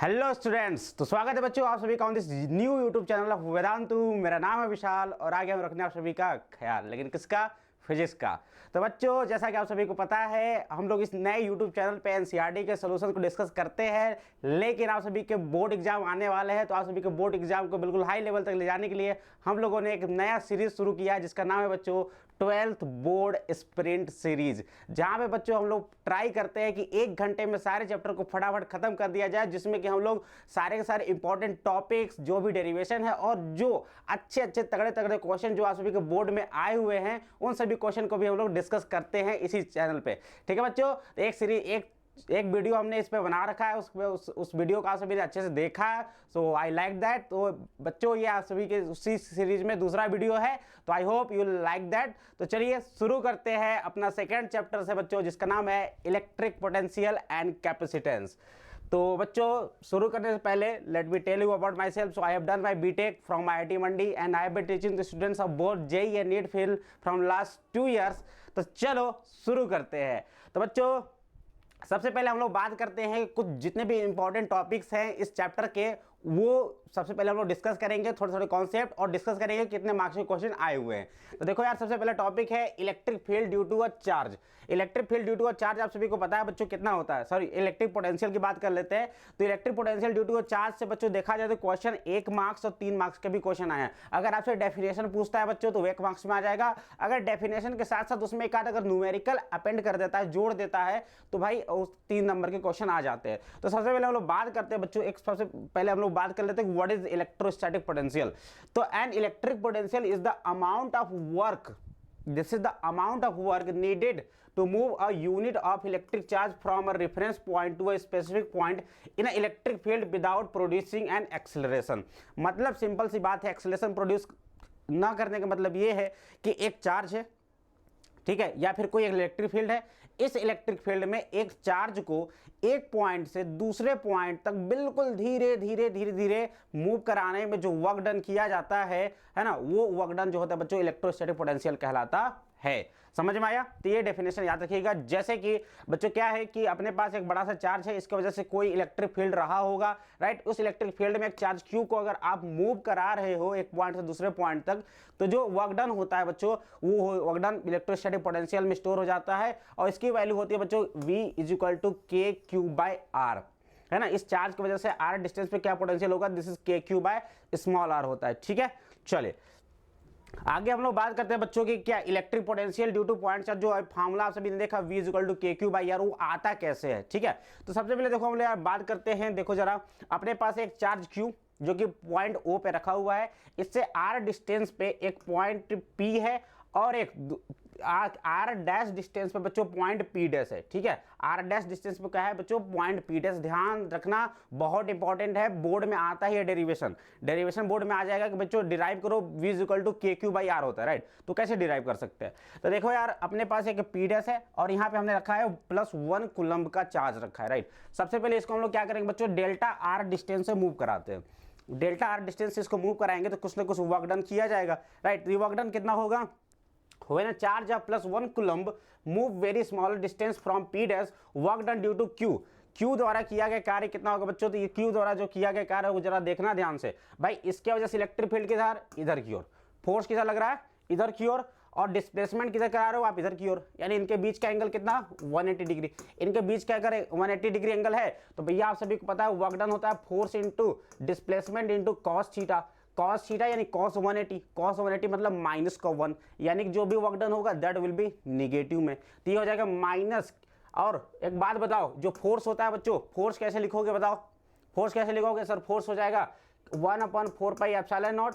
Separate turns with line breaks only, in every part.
Hello students, तो स्वागत है बच्चों आप सभी का on this new YouTube channel of Vedantu. मेरा नाम है विशाल और आगे हम रखने आप सभी का ख्याल, लेकिन किसका? फिजिक्स का। तो बच्चों, जैसा कि आप सभी को पता है, हम लोग इस नए यूट्यूब चैनल पे एनसीईआरटी के सॉल्यूशन को डिस्कस करते हैं, लेकिन आप सभी के बोर्ड एग्जाम आने वाले हैं, तो आप सभी के बोर्ड एग्जाम को बिल्कुल हाई लेवल तक ले जाने के लिए हम लोगों ने एक नया सीरीज शुरू किया है, जिसका नाम है बच्चों 12th बोर्ड स्प्रिंट सीरीज। जहां पे बच्चों हम लोग ट्राई करते हैं कि 1 घंटे में सारे चैप्टर को फटाफट खत्म कर दिया जाए, जिसमें कि हम लोग सारे के सारे इंपॉर्टेंट टॉपिक्स, जो भी डेरिवेशन है और जो अच्छे अच्छे तगड़े तगड़े क्वेश्चन जो आप सभी के बोर्ड में आए हुए हैं, उन सभी क्वेश्चन को भी हम लोग डिस्कस करते हैं इसी चैनल पे। ठीक है बच्चों, तो एक सीरीज एक वीडियो हमने इस पे बना रखा है, उस वीडियो को आप सभी ने अच्छे से देखा है, सो आई लाइक दैट। तो बच्चों, ये आप सभी के उसी सीरीज में दूसरा वीडियो है, तो I hope you like that. तो चलिए शुरू करते हैं अपना सेकेंड चैप्टर से बच्चों, जिसका नाम है इलेक्ट्रिक पोटेंशियल एंड कैपेसिटेंस। तो बच्चों, शुरू करने से पहले let me tell you about myself. So I have done my BTech from IIT Mandi and I have been teaching the students of both JEE and NEET field from last 2 years। तो चलो शुरू करते हैं। तो बच्चों, सबसे पहले हम लोग बात करते हैं कुछ जितने भी इंपॉर्टेंट टॉपिक्स हैं इस चैप्टर के, वो सबसे पहले हम लोग डिस्कस करेंगे, थोड़े थोड़े कॉन्सेप्ट, और डिस्कस करेंगे कितने मार्क्स के क्वेश्चन आए हुए हैं। तो देखो यार, सबसे पहला टॉपिक है electric field due to a charge. Electric field due to a charge आप सभी को पता है बच्चों कितना होता है। सॉरी, इलेक्ट्रिक पोटेंशियल की बात कर लेते हैं। तो electric potential due to a charge से बच्चों देखा जाए तो क्वेश्चन 1 मार्क्स और 3 मार्क्स के भी क्वेश्चन आए हैं। अगर आपसे डेफिनेशन पूछता है बच्चों तो 1 मार्क्स में आ जाएगा। अगर डेफिनेशन के साथ साथ उसमें एक आध अगर न्यूमेरिकल अपेंड कर देता है, जोड़ देता है, तो भाई उस 3 नंबर के क्वेश्चन आ जाते हैं। तो सबसे पहले हम लोग बात करते हैं बच्चों, सबसे पहले हम लोग बात कर लेते हैं व्हाट इज इलेक्ट्रोस्टैटिक पोटेंशियल। तो an electric potential is the amount of work, this is the amount of work needed to move a unit of electric charge from a reference point to a specific point in an electric field without producing an acceleration। मतलब simple सी बात है, acceleration produce ना करने का मतलब ये है कि एक चार्ज है, ठीक है, या फिर कोई इलेक्ट्रिक फील्ड है। इस इलेक्ट्रिक फील्ड में एक चार्ज को एक पॉइंट से दूसरे पॉइंट तक बिल्कुल धीरे धीरे धीरे धीरे मूव कराने में जो वर्क डन किया जाता है ना, वो वर्क डन जो होता है बच्चों इलेक्ट्रोस्टैटिक पोटेंशियल कहलाता है। समझ में आया? तो ये डेफिनेशन याद रखिएगा। जैसे कि बच्चों क्या है कि अपने पास एक बड़ा सा चार्ज है, इसकी वजह से कोई इलेक्ट्रिक फील्ड रहा होगा, राइट। उस इलेक्ट्रिक फील्ड में एक चार्ज Q को अगर आप मूव करा रहे हो एक पॉइंट से दूसरे पॉइंट तक, तो जो वर्क डन होता है बच्चों, वो वर्क डन इलेक्ट्रोस्टैटिक पोटेंशियल में स्टोर हो जाता है, और इसकी वैल्यू होती है बच्चों V = KQ/R, है ना। इस चार्ज की वजह से R डिस्टेंस पे क्या पोटेंशियल होगा, दिस इज KQ/r होता है। ठीक है, चलिए आगे हम लोग बात करते हैं बच्चों की क्या electric potential due two point charge, जो फार्मूला आप सभी ने देखा V = KQ/R, वो आता कैसे है। ठीक है, तो सबसे पहले देखो हम लोग यार बात करते हैं। देखो जरा, अपने पास एक चार्ज Q जो कि पॉइंट O पे रखा हुआ है, इससे R डिस्टेंस पे एक पॉइंट P है, और एक R डैश डिस्टेंस पे बच्चों पॉइंट P डैश है। ठीक है, R डैश डिस्टेंस पे क्या है बच्चों, पॉइंट P डैश। ध्यान रखना, बहुत इंपॉर्टेंट है, बोर्ड में आता ही है डेरिवेशन बोर्ड में आ जाएगा कि बच्चों डिराइव करो V = KQ/R होता है, राइट। तो कैसे डिराइव कर सकते हैं? तो देखो यार, अपने पास एक P डैश है और यहाँ पे हमने रखा है +1 कूलम्ब का चार्ज रखा है, राइट। सबसे पहले इसको हम लोग क्या करेंगे बच्चों, डेल्टा R डिस्टेंस से मूव कराते हैं। डेल्टा R डिस्टेंस से इसको मूव कराएंगे तो कुछ ना कुछ वर्क डन किया जाएगा, राइट। ये वर्क डन कितना होगा, when a charge of +1 coulomb move very small distance from P dash, work done due to Q द्वारा किया गया कार्य कितना होगा बच्चों। तो ये Q द्वारा जो किया गया कार्य है वो जरा देखना ध्यान से भाई। इसके वजह से इलेक्ट्रिक फील्ड किधर, इधर की ओर, फोर्स किधर लग रहा है, इधर की ओर, और डिस्प्लेसमेंट किधर करा रहे हो आप, इधर की ओर। यानी इनके बीच का एंगल कितना, 180 डिग्री। इनके बीच का अगर 180 डिग्री एंगल है तो भैया आप सभी को पता है वर्क डन होता है force into displacement into cos theta. cos theta यानी cos 180 मतलब -1, यानी कि जो भी वर्क डन होगा दैट विल बी निगेटिव में। तो ये हो जाएगा माइनस। और एक बात बताओ, जो फोर्स होता है बच्चों, फोर्स कैसे लिखोगे बताओ, फोर्स कैसे लिखोगे सर? फोर्स हो जाएगा 1/4πε0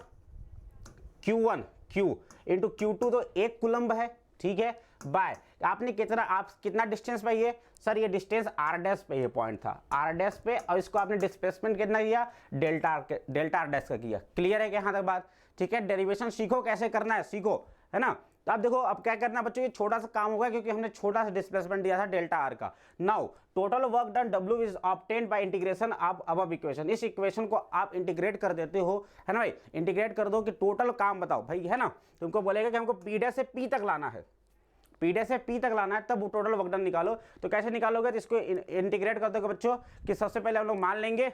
Q1 Q इंटू Q2, तो 1 कूलम्ब है, ठीक है, बाय आपने कितना डिस्टेंस पे ये सर, ये डिस्टेंस R डैश पे ये पॉइंट था, R डैश पे, और इसको आपने डिस्प्लेसमेंट कितना किया, डेल्टा R डैश का किया। क्लियर है कि यहाँ तक बात? ठीक है, डेरिवेशन सीखो कैसे करना है, सीखो, है ना। तो अब देखो अब क्या करना बच्चों, ये छोटा सा काम होगा क्योंकि हमने छोटा सा डिस्प्लेसमेंट दिया था डेल्टा R का। Now total work done W is obtained by integration of above equation. इस इक्वेशन को आप इंटीग्रेट कर देते हो, है ना भाई, इंटीग्रेट कर दो कि टोटल काम बताओ भाई, है ना। तुमको बोलेगा कि हमको P डैश से P तक लाना है, P डैश से P तक लाना है, तब टोटल वर्क डन निकालो। तो कैसे निकालोगे, तो इसको इंटीग्रेट कर दोगे बच्चों कि सबसे पहले हम लोग मान लेंगे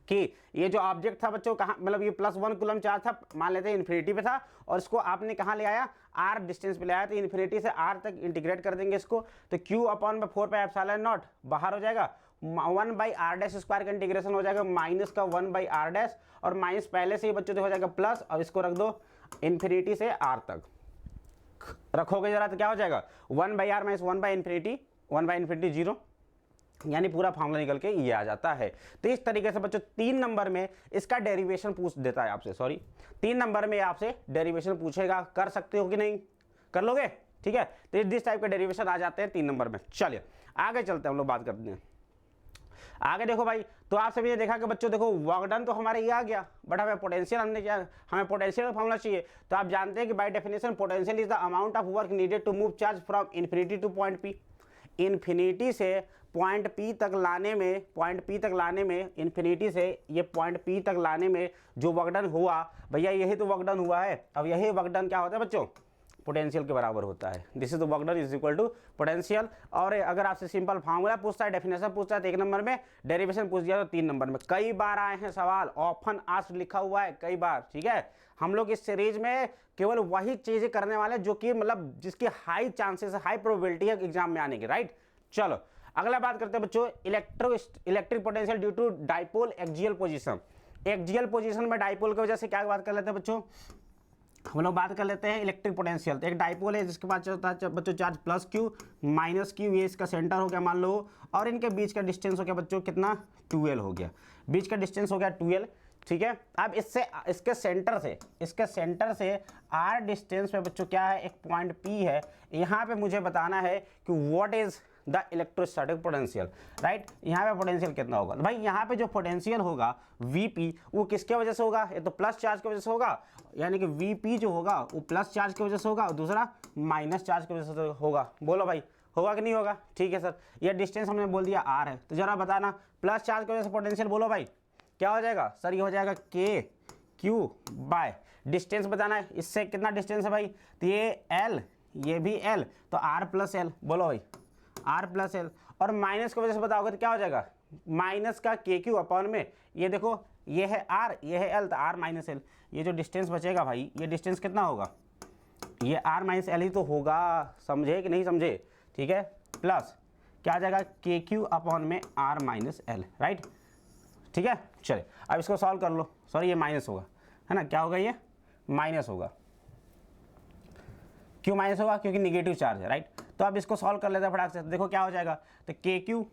कि ये जो ऑब्जेक्ट था बच्चों कहाँ, मतलब ये +1 कूलम चार्ज था, मान लेते हैं इन्फिनिटी पे था, और इसको आपने कहाँ ले आया, r डिस्टेंस पे ले आया, तो इन्फिनिटी से r तक इंटीग्रेट कर देंगे इसको, तो q/4πε0 बाहर हो जाएगा, 1/r' स्क्वायर का इंटीग्रेशन हो जाएगा माइनस का 1/r', और माइनस पहले से ही बच्चों तो हो जाएगा प्लस, अब इसको रख दो इन्फिनिटी से r तक रखोगे जरा तो क्या हो जाएगा 1/r माइनस 1/∞ 0, यानी पूरा फॉर्मूला निकल के ये आ जाता है। तो इस तरीके से बच्चों 3 नंबर में इसका डेरिवेशन पूछ देता है आपसे, सॉरी 3 नंबर में आपसे डेरिवेशन पूछेगा, कर सकते हो कि नहीं, कर लोगे, ठीक है। तो इस टाइप के डेरिवेशन आ जाते हैं 3 नंबर में। चलिए आगे चलते हैं, हम लोग बात करते हैं आगे। देखो भाई, तो आप सभी ने देखा कि बच्चों देखो वर्क डन तो हमारे ये आ गया, बट हमें पोटेंशियल हमने क्या, हमें पोटेंशियल का फॉर्मूला चाहिए। तो आप जानते हैं कि by definition potential is the amount of work needed to move charge from infinity to point P. Infinity से पॉइंट पी तक लाने में, इन्फिनिटी से ये पॉइंट पी तक लाने में जो वर्क डन हुआ भैया, यही तो वर्क डन हुआ है। अब यही वर्क डन क्या होता है बच्चों, पोटेंशियल के बराबर होता है। This is the work done is equal to potential. और अगर आपसे सिंपल फार्मूला पूछता है, डेफिनेशन पूछता है तो 1 नंबर में, डेरिवेशन पूछ दिया तो 3 नंबर में। कई बार आए हैं सवाल, ऑप्शन आस्क्ड लिखा हुआ है कई बार, ठीक है। हम लोग इस सीरीज में केवल वही चीजें करने वाले जो कि मतलब जिसकी हाई चांसेस, हाई प्रोबेबिलिटी है एग्जाम में आने की, राइट। चलो अगला बात करते हैं बच्चों, electric potential due to dipole axial position. Axial position में डाइपोल की वजह से क्या बात कर लेते हैं बच्चों, हम लोग बात कर लेते हैं इलेक्ट्रिक पोटेंशियल। तो एक डाइपोल है जिसके पास चलता है बच्चों चार्ज +q -q, ये इसका सेंटर हो गया मान लो, और इनके बीच का डिस्टेंस हो गया बच्चों कितना, 2l हो गया, बीच का डिस्टेंस हो गया 2l, ठीक है। अब इससे इसके सेंटर से r डिस्टेंस पे बच्चों क्या है, एक पॉइंट p है। यहाँ पे मुझे बताना है कि what is the electrostatic potential, right. यहाँ पे पोटेंशियल कितना होगा, तो भाई यहाँ पे जो पोटेंशियल होगा Vp वो किसके वजह से होगा, ये तो प्लस चार्ज की वजह से होगा, यानी कि Vp जो होगा वो प्लस चार्ज की वजह से होगा, और दूसरा माइनस चार्ज की वजह से होगा। बोलो भाई होगा कि नहीं होगा, ठीक है सर। ये डिस्टेंस हमने बोल दिया r है, तो जरा बताना प्लस चार्ज की वजह से पोटेंशियल बोलो भाई क्या हो जाएगा, सर ये हो जाएगा KQ बाय डिस्टेंस बताना है, इससे कितना डिस्टेंस है भाई, तो ये L, ये भी L, तो R+L, बोलो भाई R+L, और माइनस की वजह से बताओगे तो क्या हो जाएगा, माइनस का KQ अपॉन में, ये देखो ये है R, ये है L, तो R-L, ये जो डिस्टेंस बचेगा भाई, ये डिस्टेंस कितना होगा, ये R-L ही तो होगा, समझे कि नहीं समझे, ठीक है। प्लस क्या आ जाएगा KQ अपॉन में R-L, राइट, ठीक है। चलिए अब इसको सॉल्व कर लो, सॉरी ये माइनस होगा, है ना, क्या होगा, ये माइनस होगा, क्यों माइनस होगा, क्योंकि निगेटिव चार्ज है, राइट। तो अब इसको सॉल्व कर लेते हैं फटाक से, देखो क्या हो जाएगा, तो KQ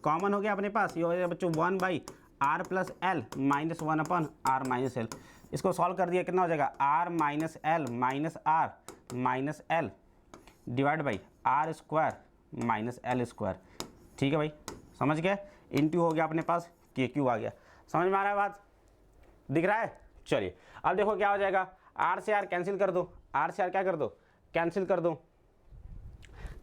कॉमन हो गया अपने पास, ये हो जाएगा बच्चों 1/r+L -1 R-L। इसको सॉल्व कर दिया कितना हो जाएगा, R-L divide by R² -L², ठीक है भाई, समझ गए, इंटू हो गया अपने पास KQ आ गया, समझ में आ रहा है बात, दिख रहा है। चलिए अब देखो क्या हो जाएगा, R से R कैंसिल कर दो, R से R क्या कर दो, कैंसिल कर दो,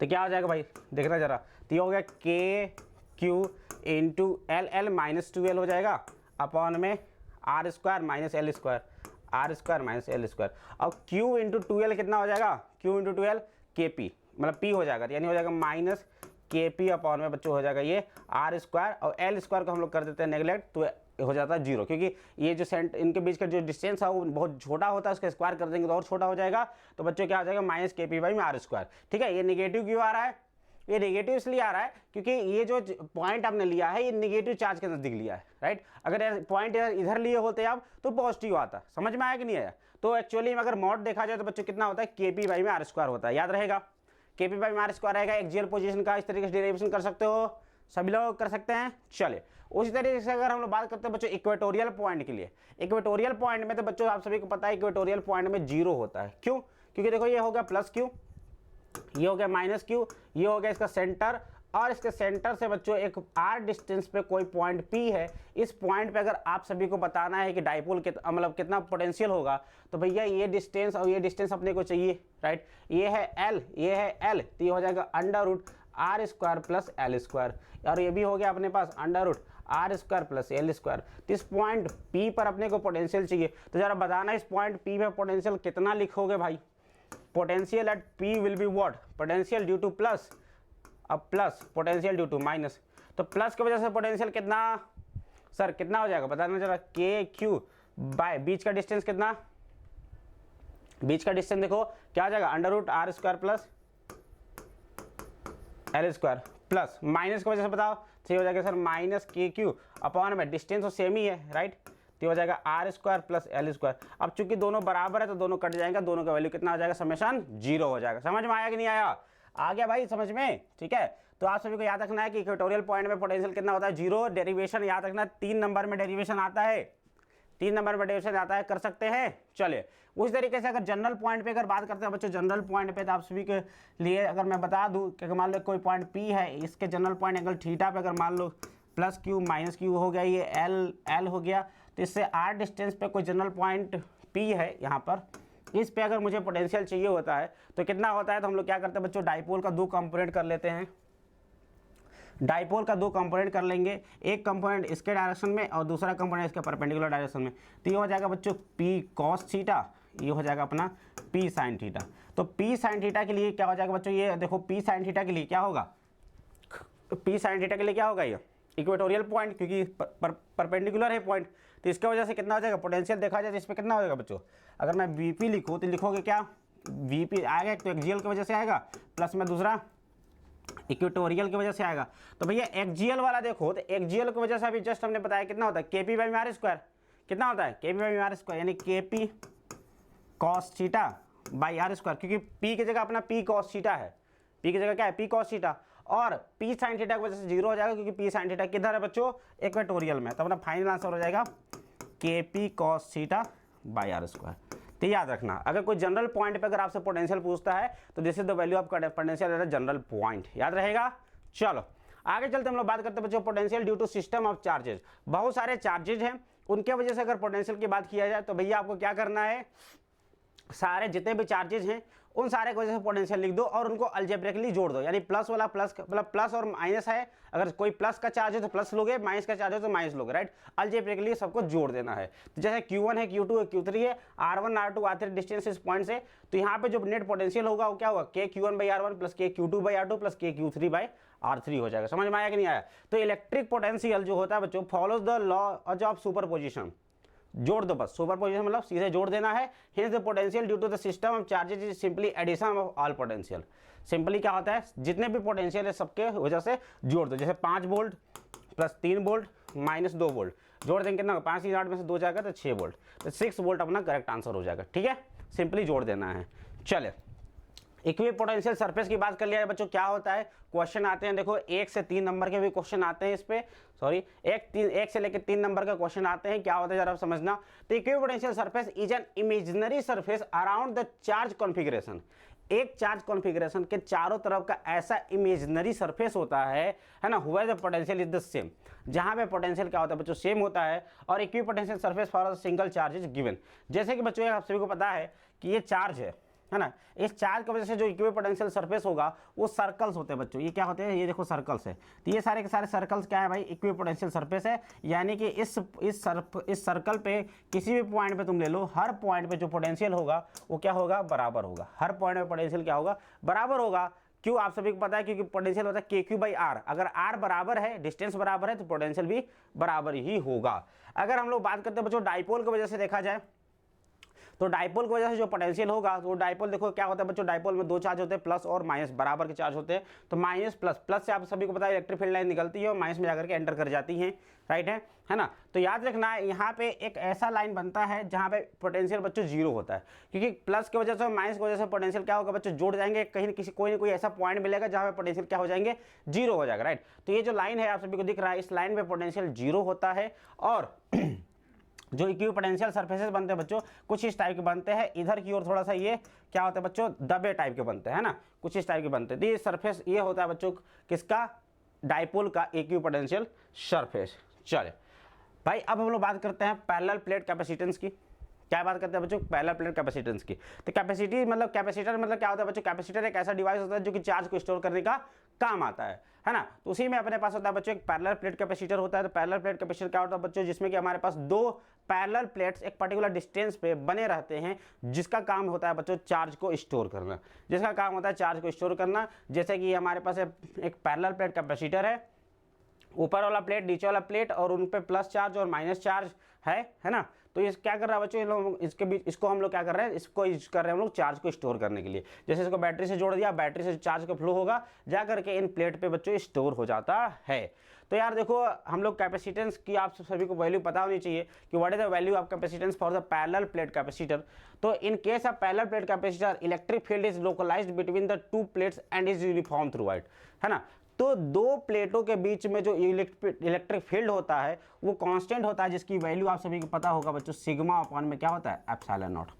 तो क्या हो जाएगा भाई देखना जरा, तो ये हो गया KQ इंटू L -2L हो जाएगा अपॉन में R² -L², और Q इंटू 2L कितना हो जाएगा, Q इंटू 2L KP, मतलब P हो जाएगा, यानी हो जाएगा माइनस KP अपॉन में बच्चों हो जाएगा ये R², और L² को हम लोग कर देते हैं नेगलेक्ट, तो हो जाता है 0, क्योंकि ये जो इनके बीच का जो डिस्टेंस है वो बहुत छोटा होता है, उसका स्क्वायर कर देंगे तो और छोटा हो जाएगा, तो बच्चों क्या हो जाएगा -KP बाई में R², ठीक है। ये निगेटिव क्यों आ रहा है, ये नेगेटिव इसलिए आ रहा है क्योंकि ये जो पॉइंट आपने लिया है ये नेगेटिव चार्ज के नजदीक लिया है, राइट। अगर पॉइंट इधर लिए होते आप तो पॉजिटिव आता, समझ में आया कि नहीं आया। तो एक्चुअली में अगर मॉड देखा जाए तो बच्चों कितना होता है, KP बाई में R² होता है, याद रहेगा, KP बाई में R² रहेगा। एक्सियल पोजीशन का इस तरीके से डेरिवेशन कर सकते हो, सभी लोग कर सकते हैं। चलिए उसी तरीके से अगर हम लोग बात करते हैं बच्चों इक्वेटोरियल पॉइंट के लिए, इक्वेटोरियल पॉइंट में तो बच्चों आप सभी को पता है इक्वेटोरियल पॉइंट में 0 होता है, क्यों, क्योंकि देखो ये हो गया +Q, ये हो गया -Q, ये हो गया इसका सेंटर, और इसके सेंटर से बच्चों एक R डिस्टेंस पे कोई पॉइंट P है, इस पॉइंट पे अगर आप सभी को बताना है कि डाइपोल मतलब कितना पोटेंशियल होगा, तो भैया ये डिस्टेंस और ये डिस्टेंस अपने को चाहिए, राइट। ये है L, ये है L, तो ये हो जाएगा √R² + L², और ये भी हो गया अपने पास √R² + L²। तो इस पॉइंट P पर अपने को पोटेंशियल चाहिए, तो जरा बताना इस पॉइंट P पे पोटेंशियल कितना लिखोगे भाई, potential at P will be what, potential due to plus, अब plus potential due to minus, तो प्लस की वजह से पोटेंशियल कितना सर कितना हो जाएगा बताना जरा, के क्यू बाय बीच का डिस्टेंस कितना, बीच का डिस्टेंस देखो क्या हो जाएगा, under root R square plus L square plus minus की वजह से बताओ, तो हो जाएगा सर माइनस के क्यू अपॉन में डिस्टेंस तो सेम ही है राइट, तो हो जाएगा R square plus L square. अब चूंकि दोनों बराबर है तो दोनों कट जाएंगे, दोनों का वैल्यू कितना हो जाएगा, समेशन 0 हो जाएगा। समझ में आया कि नहीं आया, आ गया भाई समझ में, ठीक है। तो आप सभी को याद रखना है कि इक्वेटोरियल पॉइंट में पोटेंशियल कितना होता है, 0। डेरिवेशन याद रखना 3 नंबर में डेरिवेशन आता है, 3 नंबर में डेरिवेशन आता है, कर सकते हैं। चलिए उस तरीके से अगर जनरल पॉइंट पे अगर बात करते हैं बच्चों, जनरल पॉइंट पे तो आप सभी के लिए अगर मैं बता दूं कि मान लो कोई पॉइंट P है, इसके जनरल पॉइंट एंगल थीटा पे अगर मान लो प्लस क्यू माइनस क्यू हो गया, ये एल हो गया, तो इससे r डिस्टेंस पे कोई जनरल पॉइंट P है यहाँ पर, इस पे अगर मुझे पोटेंशियल चाहिए होता है तो कितना होता है, तो हम लोग क्या करते हैं बच्चों, डाइपोल का 2 कंपोनेंट कर लेते हैं, डाइपोल का 2 कंपोनेंट कर लेंगे, एक कंपोनेंट इसके डायरेक्शन में और दूसरा कंपोनेंट इसके परपेंडिकुलर डायरेक्शन में, तो ये हो जाएगा बच्चों P cos थीटा, ये हो जाएगा अपना P sin थीटा। तो P sin थीटा के लिए क्या हो जाएगा बच्चों, ये देखो P sin थीटा के लिए क्या होगा, P sin थीटा के लिए क्या होगा, ये इक्वेटोरियल पॉइंट क्योंकि परपेंडिकुलर है पॉइंट, तो इसके वजह से कितना हो जाएगा पोटेंशियल देखा जाए तो इस पर कितना हो जाएगा बच्चों, अगर मैं Vp लिखूँ तो लिखोगे क्या, Vp आएगा एक तो एक्सियल की वजह से आएगा, प्लस में दूसरा इक्वेटोरियल की वजह से आएगा। तो भैया एक्सियल वाला देखो, तो एक्सियल की वजह से अभी जस्ट हमने बताया कितना होता है, Kp बाई आर स्क्वायर, कितना होता है Kp बाई आर स्क्वायर, यानी Kp cos theta by R square, क्योंकि P की जगह अपना P cos थीटा है, P की जगह क्या है P cos थीटा, और P sin थीटा की वजह से 0 हो जाएगा क्योंकि P sin थीटा किधर है बच्चों, इक्वेटोरियल में, तो अपना फाइनल आंसर हो जाएगा Kp cos theta by R square. तो याद रखना अगर कोई जनरल पॉइंट पे अगर आपसे पोटेंशियल पूछता है तो this is the value of potential at a general point, याद रहेगा। चलो आगे चलते हम लोग बात करते हैं बच्चों potential due to system of charges. बहुत सारे चार्जेज हैं, उनके वजह से अगर पोटेंशियल की बात किया जाए तो भैया आपको क्या करना है, सारे जितने भी चार्जेज हैं उन सारे की वजह से पोटेंशियल लिख दो और उनको अलजेब्रिकली जोड़ दो, यानी प्लस वाला प्लस, मतलब प्लस और माइनस है, अगर कोई प्लस का चार्ज है तो प्लस लोगे, माइनस का चार्ज है तो माइनस लोगे, राइट। अलजेब्रिकली सबको जोड़ देना है। तो जैसे Q1 है, Q2 है, Q3 है, R1 R2 R3 डिस्टेंस इस पॉइंट से, तो यहाँ पे जो नेट पोटेंशियल होगा वो क्या होगा, KQ1/R1 plus KQ2/R2 plus KQ3/R3 हो जाएगा। समझ में आया कि नहीं आया। तो इलेक्ट्रिक पोटेंशियल जो होता है बच्चों follows the law of superposition, जोड़ दो बस, सुपरपोजिशन मतलब सीधे जोड़ देना है। Hence the potential due to the system of charges is simply addition of all potential. Simply क्या होता है, जितने भी पोटेंशियल है सबके वजह से जोड़ दो, जैसे 5 volt plus 3 volt minus 2 volt जोड़ देंगे कितना, 5 की 8 में से 2 जाएगा तो 6 वोल्ट, तो 6 वोल्ट अपना करेक्ट आंसर हो जाएगा। ठीक है, सिंपली जोड़ देना है। चले इक्वी पोटेंशियल सरफेस की बात कर लिया है बच्चों, क्या होता है, क्वेश्चन आते हैं देखो 1 से 3 नंबर के भी क्वेश्चन आते हैं इस पे, सॉरी 1 से लेकर 3 नंबर का क्वेश्चन आते हैं। क्या होता है जरा समझना। तो equi potential surface is an imaginary surface around the charge configuration. एक चार्ज कॉन्फिगरेशन के चारों तरफ का ऐसा इमेजिनरी सरफेस होता है ना, हुआ the potential is the same, जहां पे पोटेंशियल क्या होता है बच्चों सेम होता है, और equi potential surface for single charge is given. जैसे कि बच्चों आप सभी को पता है कि ये चार्ज है ना, इस चार्ज की वजह से जो इक्वी पोटेंशियल सरफेस होगा वो सर्कल्स होते हैं बच्चों। ये क्या होते हैं, ये देखो सर्कल्स है, तो ये सारे के सारे सर्कल्स क्या है भाई, इक्वी पोटेंशियल सरफेस है। यानी कि इस सर्कल पे किसी भी पॉइंट पे तुम ले लो, हर पॉइंट पे जो पोटेंशियल होगा वो क्या होगा, बराबर होगा। हर पॉइंट पे पोटेंशियल क्या होगा, बराबर होगा। क्यों, आप सभी को पता है क्योंकि पोटेंशियल होता है KQ/R। अगर R बराबर है, डिस्टेंस बराबर है, तो पोटेंशियल भी बराबर ही होगा। अगर हम लोग बात करते हैं बच्चों डाइपोल की वजह से देखा जाए, तो डाइपोल की वजह से जो पोटेंशियल होगा, तो डाइपोल देखो क्या होता है बच्चों, डाइपोल में 2 चार्ज होते हैं, प्लस और माइनस बराबर के चार्ज होते हैं। तो माइनस प्लस, प्लस से आप सभी को पता है इलेक्ट्रिक फील्ड लाइन निकलती है और माइनस में जाकर के एंटर कर जाती है, राइट है ना। तो याद रखना यहाँ पे एक ऐसा लाइन बनता है जहाँ पे पोटेंशियल बच्चों 0 होता है, क्योंकि प्लस की वजह से और माइनस की वजह से पोटेंशियल क्या होगा बच्चों, जोड़ जाएंगे, कहीं न किसी कोई ना कोई ऐसा पॉइंट मिलेगा जहाँ पे पोटेंशियल क्या हो जाएंगे, 0 हो जाएगा, राइट। तो ये जो लाइन है आप सभी को दिख रहा है, इस लाइन पे पोटेंशियल 0 होता है। और जो इक्वी पोटेंशियल सरफेसेस बनते हैं बच्चों कुछ इस टाइप के बनते हैं, इधर की ओर थोड़ा सा ये क्या होता है बच्चों, दबे टाइप के बनते हैं ना, कुछ इस टाइप के बनते हैं। तो ये सरफेस ये होता है बच्चों किसका, डाइपोल का इक्वी पोटेंशियल सरफेस। चले भाई अब हम लोग बात करते हैं पैरेलल प्लेट कैपेसिटेंस की। क्या बात करते हैं बच्चों, पैरेलल प्लेट कैपेसिटेंस की। तो कैपेसिटी मतलब कैपेसिटर मतलब क्या होता है बच्चों, कैपेसिटर एक ऐसा डिवाइस होता है जो कि चार्ज को स्टोर करने का काम आता है ना। तो उसी में अपने पास होता है बच्चों एक पैरेलल प्लेट कैपेसिटर होता है। तो पैरेलल प्लेट कैपेसिटर क्या होता है बच्चों, जिसमें कि हमारे पास 2 पैरेलल प्लेट्स एक पर्टिकुलर डिस्टेंस पे बने रहते हैं, जिसका काम होता है बच्चों चार्ज को स्टोर करना, जिसका काम होता है चार्ज को स्टोर करना। जैसे कि हमारे पास एक पैरेलल प्लेट कैपेसिटर है ऊपर वाला प्लेट, नीचे वाला प्लेट, और उन पे प्लस चार्ज और माइनस चार्ज है ना। तो ये क्या कर रहा है बच्चों, इन लोग इसके बीच, इसको हम लोग क्या कर रहे हैं, इसको यूज कर रहे हैं हम लोग चार्ज को स्टोर करने के लिए। जैसे इसको बैटरी से जोड़ दिया, बैटरी से चार्ज का फ्लो होगा, जा करके इन प्लेट पे बच्चों स्टोर हो जाता है। तो यार देखो, हम लोग कैपेसिटेंस की आप सभी को वैल्यू पता होनी चाहिए कि what is the value of capacitance for the parallel plate capacitor. तो in case of parallel plate capacitor, electric field is localised between the two plates and is uniform throughout, है ना। तो दो प्लेटों के बीच में जो इलेक्ट्रिक फील्ड होता है वो कांस्टेंट होता है, जिसकी वैल्यू आप सभी को पता होगा बच्चों, सिग्मा अपॉन में क्या होता है, एप्सिलॉन नॉट।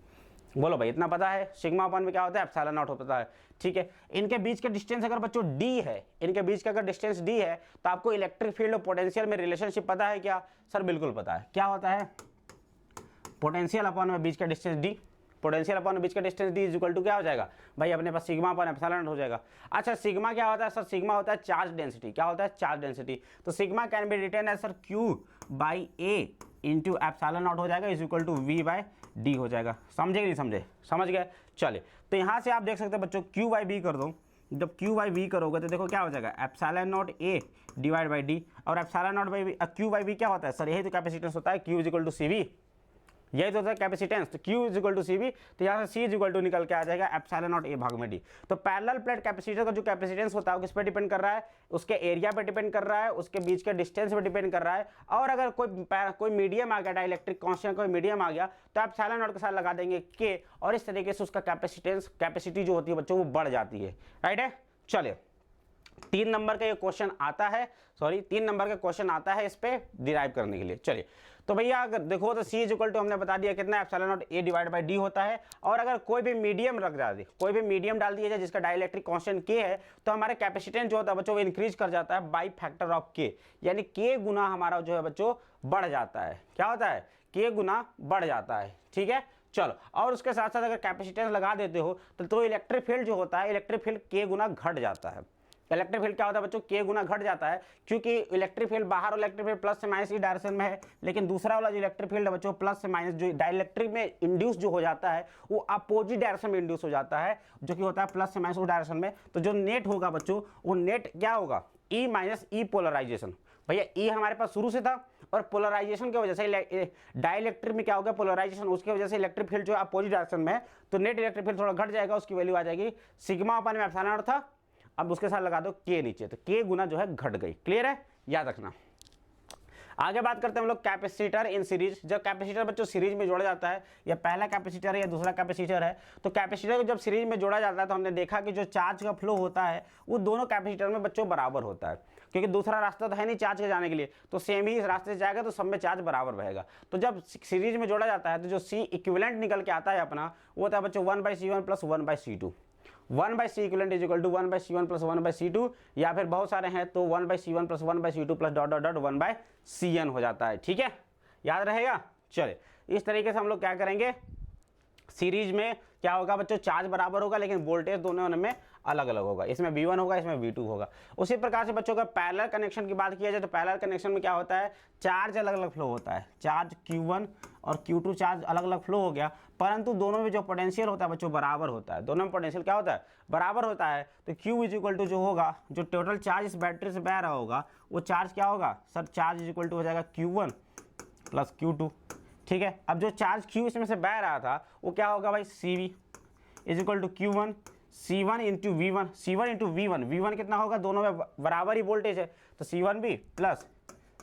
बोलो भाई, इतना पता है, सिग्मा अपॉन में क्या होता है, एप्सिलॉन नॉट होता है। ठीक है, इनके बीच का डिस्टेंस अगर बच्चों d है, इनके बीच का अगर डिस्टेंस d है, तो आपको इलेक्ट्रिक फील्ड और पोटेंशियल में रिलेशनशिप पता है क्या सर? बिल्कुल पता है। क्या होता है, पोटेंशियल अपॉन में बीच का डिस्टेंस d, पोटेंशियल अपॉन बीच का distance d is equal to क्या हो जाएगा भाई, अपने पास सिग्मा अपॉन एप्सिलॉन हो जाएगा। अच्छा, सिग्मा क्या होता है सर? सिग्मा होता है चार्ज डेंसिटी। क्या होता है? Charge density. तो sigma can be written as sir Q by A into epsilon naught हो जाएगा, is equal to V by D हो जाएगा। समझे कि नहीं समझे? समझ गए। चलिए, तो यहाँ से आप देख सकते हैं बच्चों, Q बाई B कर दो। जब Q बाई V करोगे तो देखो क्या हो जाएगा, epsilon naught A divide by D, और epsilon not by Q by V क्या होता है सर? यही तो कैपेसिटेंस होता है, Q is equal to CV, यही तो होता है कैपेसिटेंस। तो Q is equal to CV, तो यहाँ से C इज इक्वल टू निकल के आ जाएगा एप्सिलॉन नॉट A भाग में D। तो पैरेलल प्लेट कैपेसिटर का जो कैपेसिटेंस होता है वो किस पे डिपेंड कर रहा है? उसके एरिया पे डिपेंड कर रहा है, उसके बीच के डिस्टेंस पे डिपेंड कर रहा है। और अगर कोई मीडियम आ गया, डाइलेक्ट्रिक कांस्टेंट कोई मीडियम आ गया, तो एप्सिलॉन नॉट के साथ लगा देंगे K, और इस तरीके से उसका कैपेसिटी जो होती है बच्चों वो बढ़ जाती है। राइट है। चलिए, 3 नंबर का ये क्वेश्चन आता है, 3 नंबर का क्वेश्चन आता है इस पे डिराइव करने के लिए। चलिए, तो भैया अगर देखो तो C इज इक्वल टू हमने बता दिया कितना, epsilon naught A divide by D होता है। और अगर कोई भी मीडियम रख जाए, कोई भी मीडियम डाल दिया जाए जिसका डाइलेक्ट्रिक कांस्टेंट K है, तो हमारे कैपेसिटेंस जो होता है बच्चों वो इंक्रीज कर जाता है बाई फैक्टर ऑफ K, यानी K गुना हमारा जो है बच्चों बढ़ जाता है। क्या होता है? K गुना बढ़ जाता है। ठीक है, चलो, और उसके साथ साथ अगर कैपेसिटेंस लगा देते हो तो इलेक्ट्रिक फील्ड जो होता है, इलेक्ट्रिक फील्ड K गुना घट जाता है। इलेक्ट्रिक फील्ड क्या होता है बच्चों? K गुना घट जाता है, क्योंकि इलेक्ट्रिक फील्ड बाहर इलेक्ट्रिक फील्ड प्लस से माइनस की डायरेक्शन में है, लेकिन दूसरा वाला जो इलेक्ट्रिक फील्ड है बच्चों प्लस से माइनस, जो डाइलेक्ट्रिक में इंड्यूस जो हो जाता है वो अपोजिट डायरेक्शन में इंड्यूस हो जाता है, जो कि होता है प्लस से माइनस उस डायरेक्शन में। तो जो नेट होगा बच्चों, वो नेट क्या होगा, E माइनस E पोलराइजेशन। भैया E हमारे पास शुरू से था, और पोलराइजेशन की वजह से डाइलेक्ट्रिक में क्या होगा, पोलराइजेशन, उसकी वजह से इलेक्ट्रिक फील्ड जो अपोजिट डायरेक्शन में है, तो नेट इलेक्ट्रिक फील्ड थोड़ा घट जाएगा, उसकी वैल्यू आ जाएगी सिग्मा अपन में एप्सिलॉन नॉट था, अब उसके साथ लगा दो K नीचे, तो K गुना जो है घट गई। क्लियर है, याद रखना। आगे बात करते हैं हम लोग कैपेसिटर इन सीरीज। जब कैपेसिटर बच्चों सीरीज में जोड़ा जाता है, या पहला कैपेसिटर है या दूसरा कैपेसिटर है, तो कैपेसिटर को जब सीरीज में जोड़ा जाता है तो हमने देखा कि जो चार्ज का फ्लो होता है वो दोनों कैपेसिटर में बच्चों बराबर होता है, क्योंकि दूसरा रास्ता तो है नहीं चार्ज के जाने के लिए, तो सेम ही इस रास्ते से जाएगा तो सब में चार्ज बराबर रहेगा। तो जब सीरीज में जोड़ा जाता है तो जो C इक्विवेलेंट निकल के आता है अपना, वो होता है बच्चों 1/C1 plus 1/C2। 1/C equivalent is equal to 1/C1 plus 1/C2, या फिर बहुत सारे हैं तो 1/C1 plus 1/C2 plus dot dot dot 1/CN हो जाता है। ठीक है, याद रहेगा। चलिए, इस तरीके से हम लोग क्या करेंगे, सीरीज में क्या होगा बच्चों, चार्ज बराबर होगा लेकिन वोल्टेज दोनों में अलग अलग होगा, इसमें V1 होगा, इसमें V2 होगा। उसी प्रकार से बच्चों का पैरेलल कनेक्शन की बात किया जाए तो पैरेलल कनेक्शन में क्या होता है, चार्ज अलग अलग फ्लो होता है, चार्ज Q1 और Q2 चार्ज अलग अलग फ्लो हो गया, परंतु दोनों में जो पोटेंशियल होता है बच्चों बराबर होता है, दोनों में पोटेंशियल क्या होता है, बराबर होता है। तो Q इज इक्वल टू जो होगा, जो टोटल चार्ज इस बैटरी से बह रहा होगा वो चार्ज क्या होगा sir, charge is equal to हो जाएगा Q1 प्लस Q2। ठीक है, अब जो चार्ज Q इसमें से बह रहा था वो क्या होगा भाई, CV is equal to Q1 C1 into V1, C1 into V1, V1 कितना होगा, दोनों में बराबर ही वोल्टेज है, तो C1V प्लस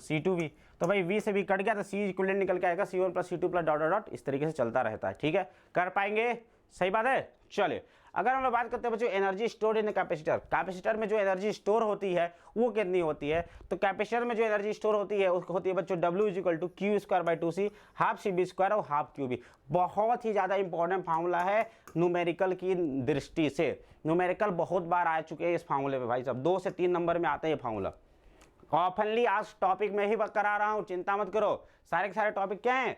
C2V। तो भाई V से V कट गया तो C इक्विवेलेंट निकल के आएगा C1 plus C2 plus dot dot dot, इस तरीके से चलता रहता है। ठीक है, कर पाएंगे, सही बात है। चलिए, अगर हम लोग बात करते हैं बच्चों energy store in capacitor, capacitor में जो एनर्जी स्टोर होती है वो कितनी होती है, तो कैपेसिटर में जो एनर्जी स्टोर होती है उसको होती है बच्चों W is equal to Q²/2C, half CB² और हाफ QB। बहुत ही ज़्यादा इंपॉर्टेंट फार्मूला है न्यूमेरिकल की दृष्टि से, न्यूमेरिकल बहुत बार आ चुके हैं इस फार्मूले पे भाई साहब, 2 से 3 नंबर में आता है ये फार्मूला। ऑफनली आज टॉपिक में ही करा रहा हूँ, चिंता मत करो, सारे के सारे टॉपिक क्या हैं,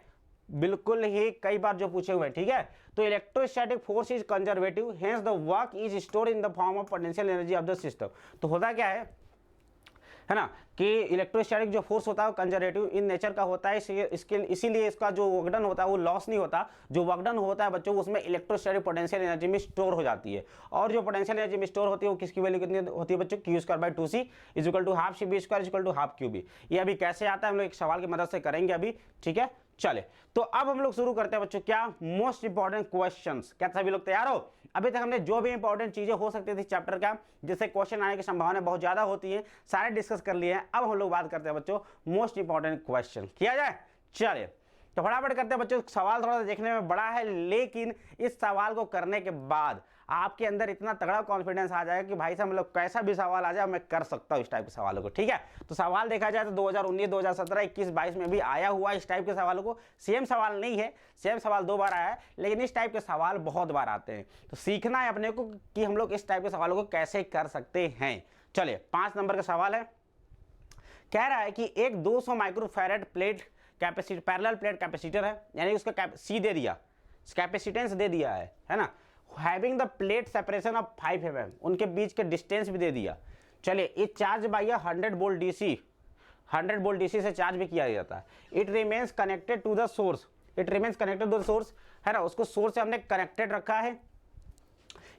बिल्कुल ही कई बार जो पूछे हुए। ठीक है, तो electrostatic force is conservative, hence the work is stored in the form of potential energy of the system. तो होता क्या है, है ना, कि इलेक्ट्रोस्टैटिक जो फोर्स होता है वो कंजर्वेटिव इन नेचर का होता है, इसीलिए इसका जो वर्क डन होता है वो लॉस नहीं होता। जो वर्क डन होता है बच्चों उसमें इलेक्ट्रोस्टैटिक पोटेंशियल एनर्जी में स्टोर हो जाती है, और जो पोटेंशियल एनर्जी में स्टोर होती है वो किसकी वैल्यू कितनी होती है बच्चों, Q²/2C is equal to half CB² is equal to half QB। ये अभी कैसे आता है हम लोग एक सवाल की मदद से करेंगे अभी, ठीक है। चले तो अब हम लोग शुरू करते हैं बच्चों, क्या मोस्ट इंपॉर्टेंट क्वेश्चंस। क्या सभी लोग तैयार हो? अभी तक हमने जो भी इंपॉर्टेंट चीजें हो सकती थी चैप्टर का, जिससे क्वेश्चन आने की संभावना बहुत ज्यादा होती है, सारे डिस्कस कर लिए हैं। अब हम लोग बात करते हैं बच्चों मोस्ट इंपॉर्टेंट क्वेश्चन, किया जाए। चलिए तो फटाफट करते हैं बच्चों। सवाल थोड़ा सा देखने में बड़ा है, लेकिन इस सवाल को करने के बाद आपके अंदर इतना तगड़ा कॉन्फिडेंस आ जाएगा कि भाई साहब मतलब कैसा भी सवाल आ जाए मैं कर सकता हूं इस टाइप के सवालों को, ठीक है। तो सवाल देखा जाए तो 2019, 2017, 21, 22 में भी आया हुआ इस टाइप के सवालों को। सेम सवाल नहीं है, सेम सवाल 2 बार आया है, लेकिन इस टाइप के सवाल बहुत बार आते हैं। तो सीखना है अपने को कि हम लोग इस टाइप के सवालों को कैसे कर सकते हैं। चलिए 5 नंबर का सवाल है, कह रहा है कि एक 200 microfarad plate capacitor, parallel plate capacitor है, यानी उसका सी दे दिया, कैपेसिटेंस दे दिया है ना, having the plate separation of 5 mm, उनके बीच के डिस्टेंस भी दे दिया। चलिए it charge by 100 volt DC, 100 volt DC से चार्ज भी किया जाता है। It remains connected to the source, it remains connected to the source, है ना, उसको सोर्स से हमने कनेक्टेड रखा है।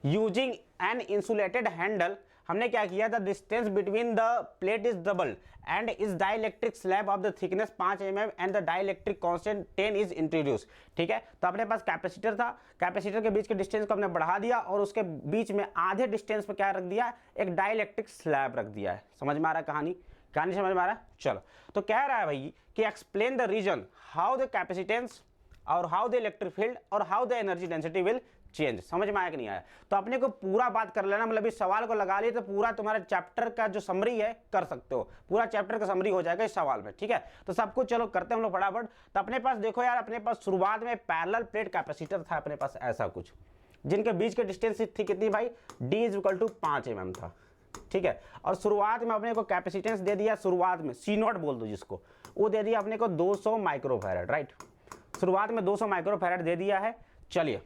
यूजिंग एन इंसुलेटेड हैंडल, हमने क्या किया, the distance between the plate is double and is dielectric slab of the thickness 5 mm and the dielectric constant 10 is introduce, ठीक है। तो अपने पास कैपेसिटर था, कैपेसिटर के बीच के डिस्टेंस को हमने बढ़ा दिया और उसके बीच में आधे डिस्टेंस पे क्या रख दिया, एक डाइलेक्ट्रिक स्लैब रख दिया है। समझ में आ रहा है कहानी समझ में आ रहा है। चलो तो कह रहा है भाई कि explain the reason how the capacitance और हाउ द इलेक्ट्रिक फील्ड और how the energy density will change. समझ में आया कि नहीं आया? तो अपने को पूरा बात कर लेना, मतलब इस सवाल को लगा लिए तो पूरा तुम्हारा चैप्टर का जो समरी है कर सकते हो, पूरा चैप्टर का समरी हो जाएगा इस सवाल में, ठीक है। तो सब कुछ चलो करते हैं हम लोग फटाफट। तो अपने पास देखो यार, अपने पास शुरुआत में पैरेलल प्लेट कैपेसिटर था अपने पास ऐसा कुछ, जिनके बीच के डिस्टेंस थी कितनी भाई, D is equal to 5 mm था, ठीक है। और शुरुआत में अपने को कैपेसिटेंस दे दिया, शुरुआत में C0 बोल दो जिसको, वो दे दिया अपने को 200 माइक्रोफैरेड, राइट। शुरुआत में 200 माइक्रोफैरेड दे दिया है। चलिए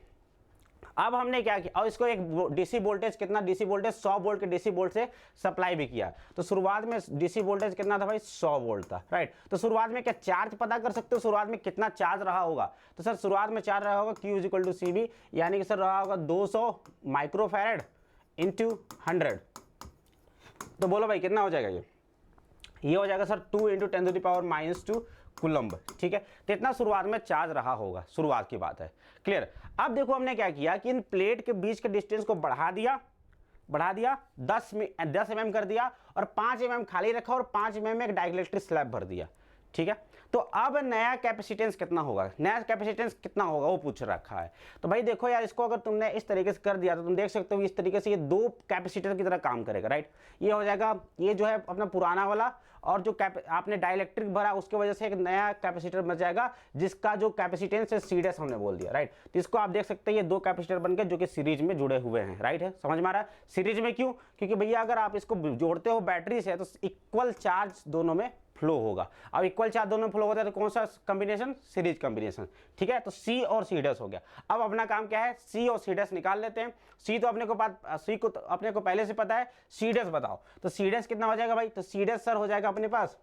अब हमने क्या किया, और इसको एक डीसी वोल्टेज, कितना डीसी वोल्टेज, 100 वोल्ट के डीसी वोल्ट से सप्लाई भी किया। तो शुरुआत में डीसी वोल्टेज कितना था भाई, 100 वोल्ट था, राइट। तो शुरुआत में क्या चार्ज पता कर सकते हो, शुरुआत में कितना चार्ज रहा होगा? तो सर शुरुआत में चार्ज रहा होगा Q is equal to CB, यानी कि सर रहा होगा 200 माइक्रोफैरेड इंटू 100। तो बोलो भाई कितना हो जाएगा ये हो जाएगा सर 2 × 10⁻⁻² कूलम्ब, ठीक है। तो इतना शुरुआत में चार्ज रहा होगा, शुरुआत की बात है, क्लियर। अब देखो हमने क्या किया कि इन प्लेट के बीच के डिस्टेंस को बढ़ा दिया 10 mm कर दिया, और 5 mm खाली रखा और 5 mm में एक डाइलेक्ट्रिक स्लैब भर दिया, ठीक है। तो अब नया कैपेसिटेंस कितना होगा, नया कैपेसिटेंस कितना होगा वो पूछ रखा है। तो भाई देखो यार, इसको अगर तुमने इस तरीके से कर दिया तो तुम देख सकते हो इस तरीके से ये 2 कैपेसिटर की तरह काम करेगा, राइट। ये हो जाएगा, ये जो है अपना पुराना वाला, और जो आपने डाइलेक्ट्रिक भरा उसकी वजह से एक नया कैपेसिटर बच जाएगा, जिसका जो कैपेसिटेंस है सीरीज हमने बोल दिया, राइट। तो इसको आप देख सकते हैं, ये 2 कैपेसिटर बन गए जो कि सीरीज में जुड़े हुए हैं, राइट है, समझ में आ रहा है। सीरीज में क्यों? क्योंकि भैया अगर आप इसको जोड़ते हो बैटरी से तो इक्वल चार्ज दोनों में फ्लो होगा। अब इक्वल चार्ज दोनों फ्लो होता है तो कौन सा कॉम्बिनेशन, सीरीज कॉम्बिनेशन, ठीक है। तो C और C' हो गया। अब अपना काम क्या है, C और C' निकाल लेते हैं। C तो अपने को पहले से पता है, C' बताओ। तो C' कितना हो जाएगा भाई, तो C' सर हो जाएगा अपने पास,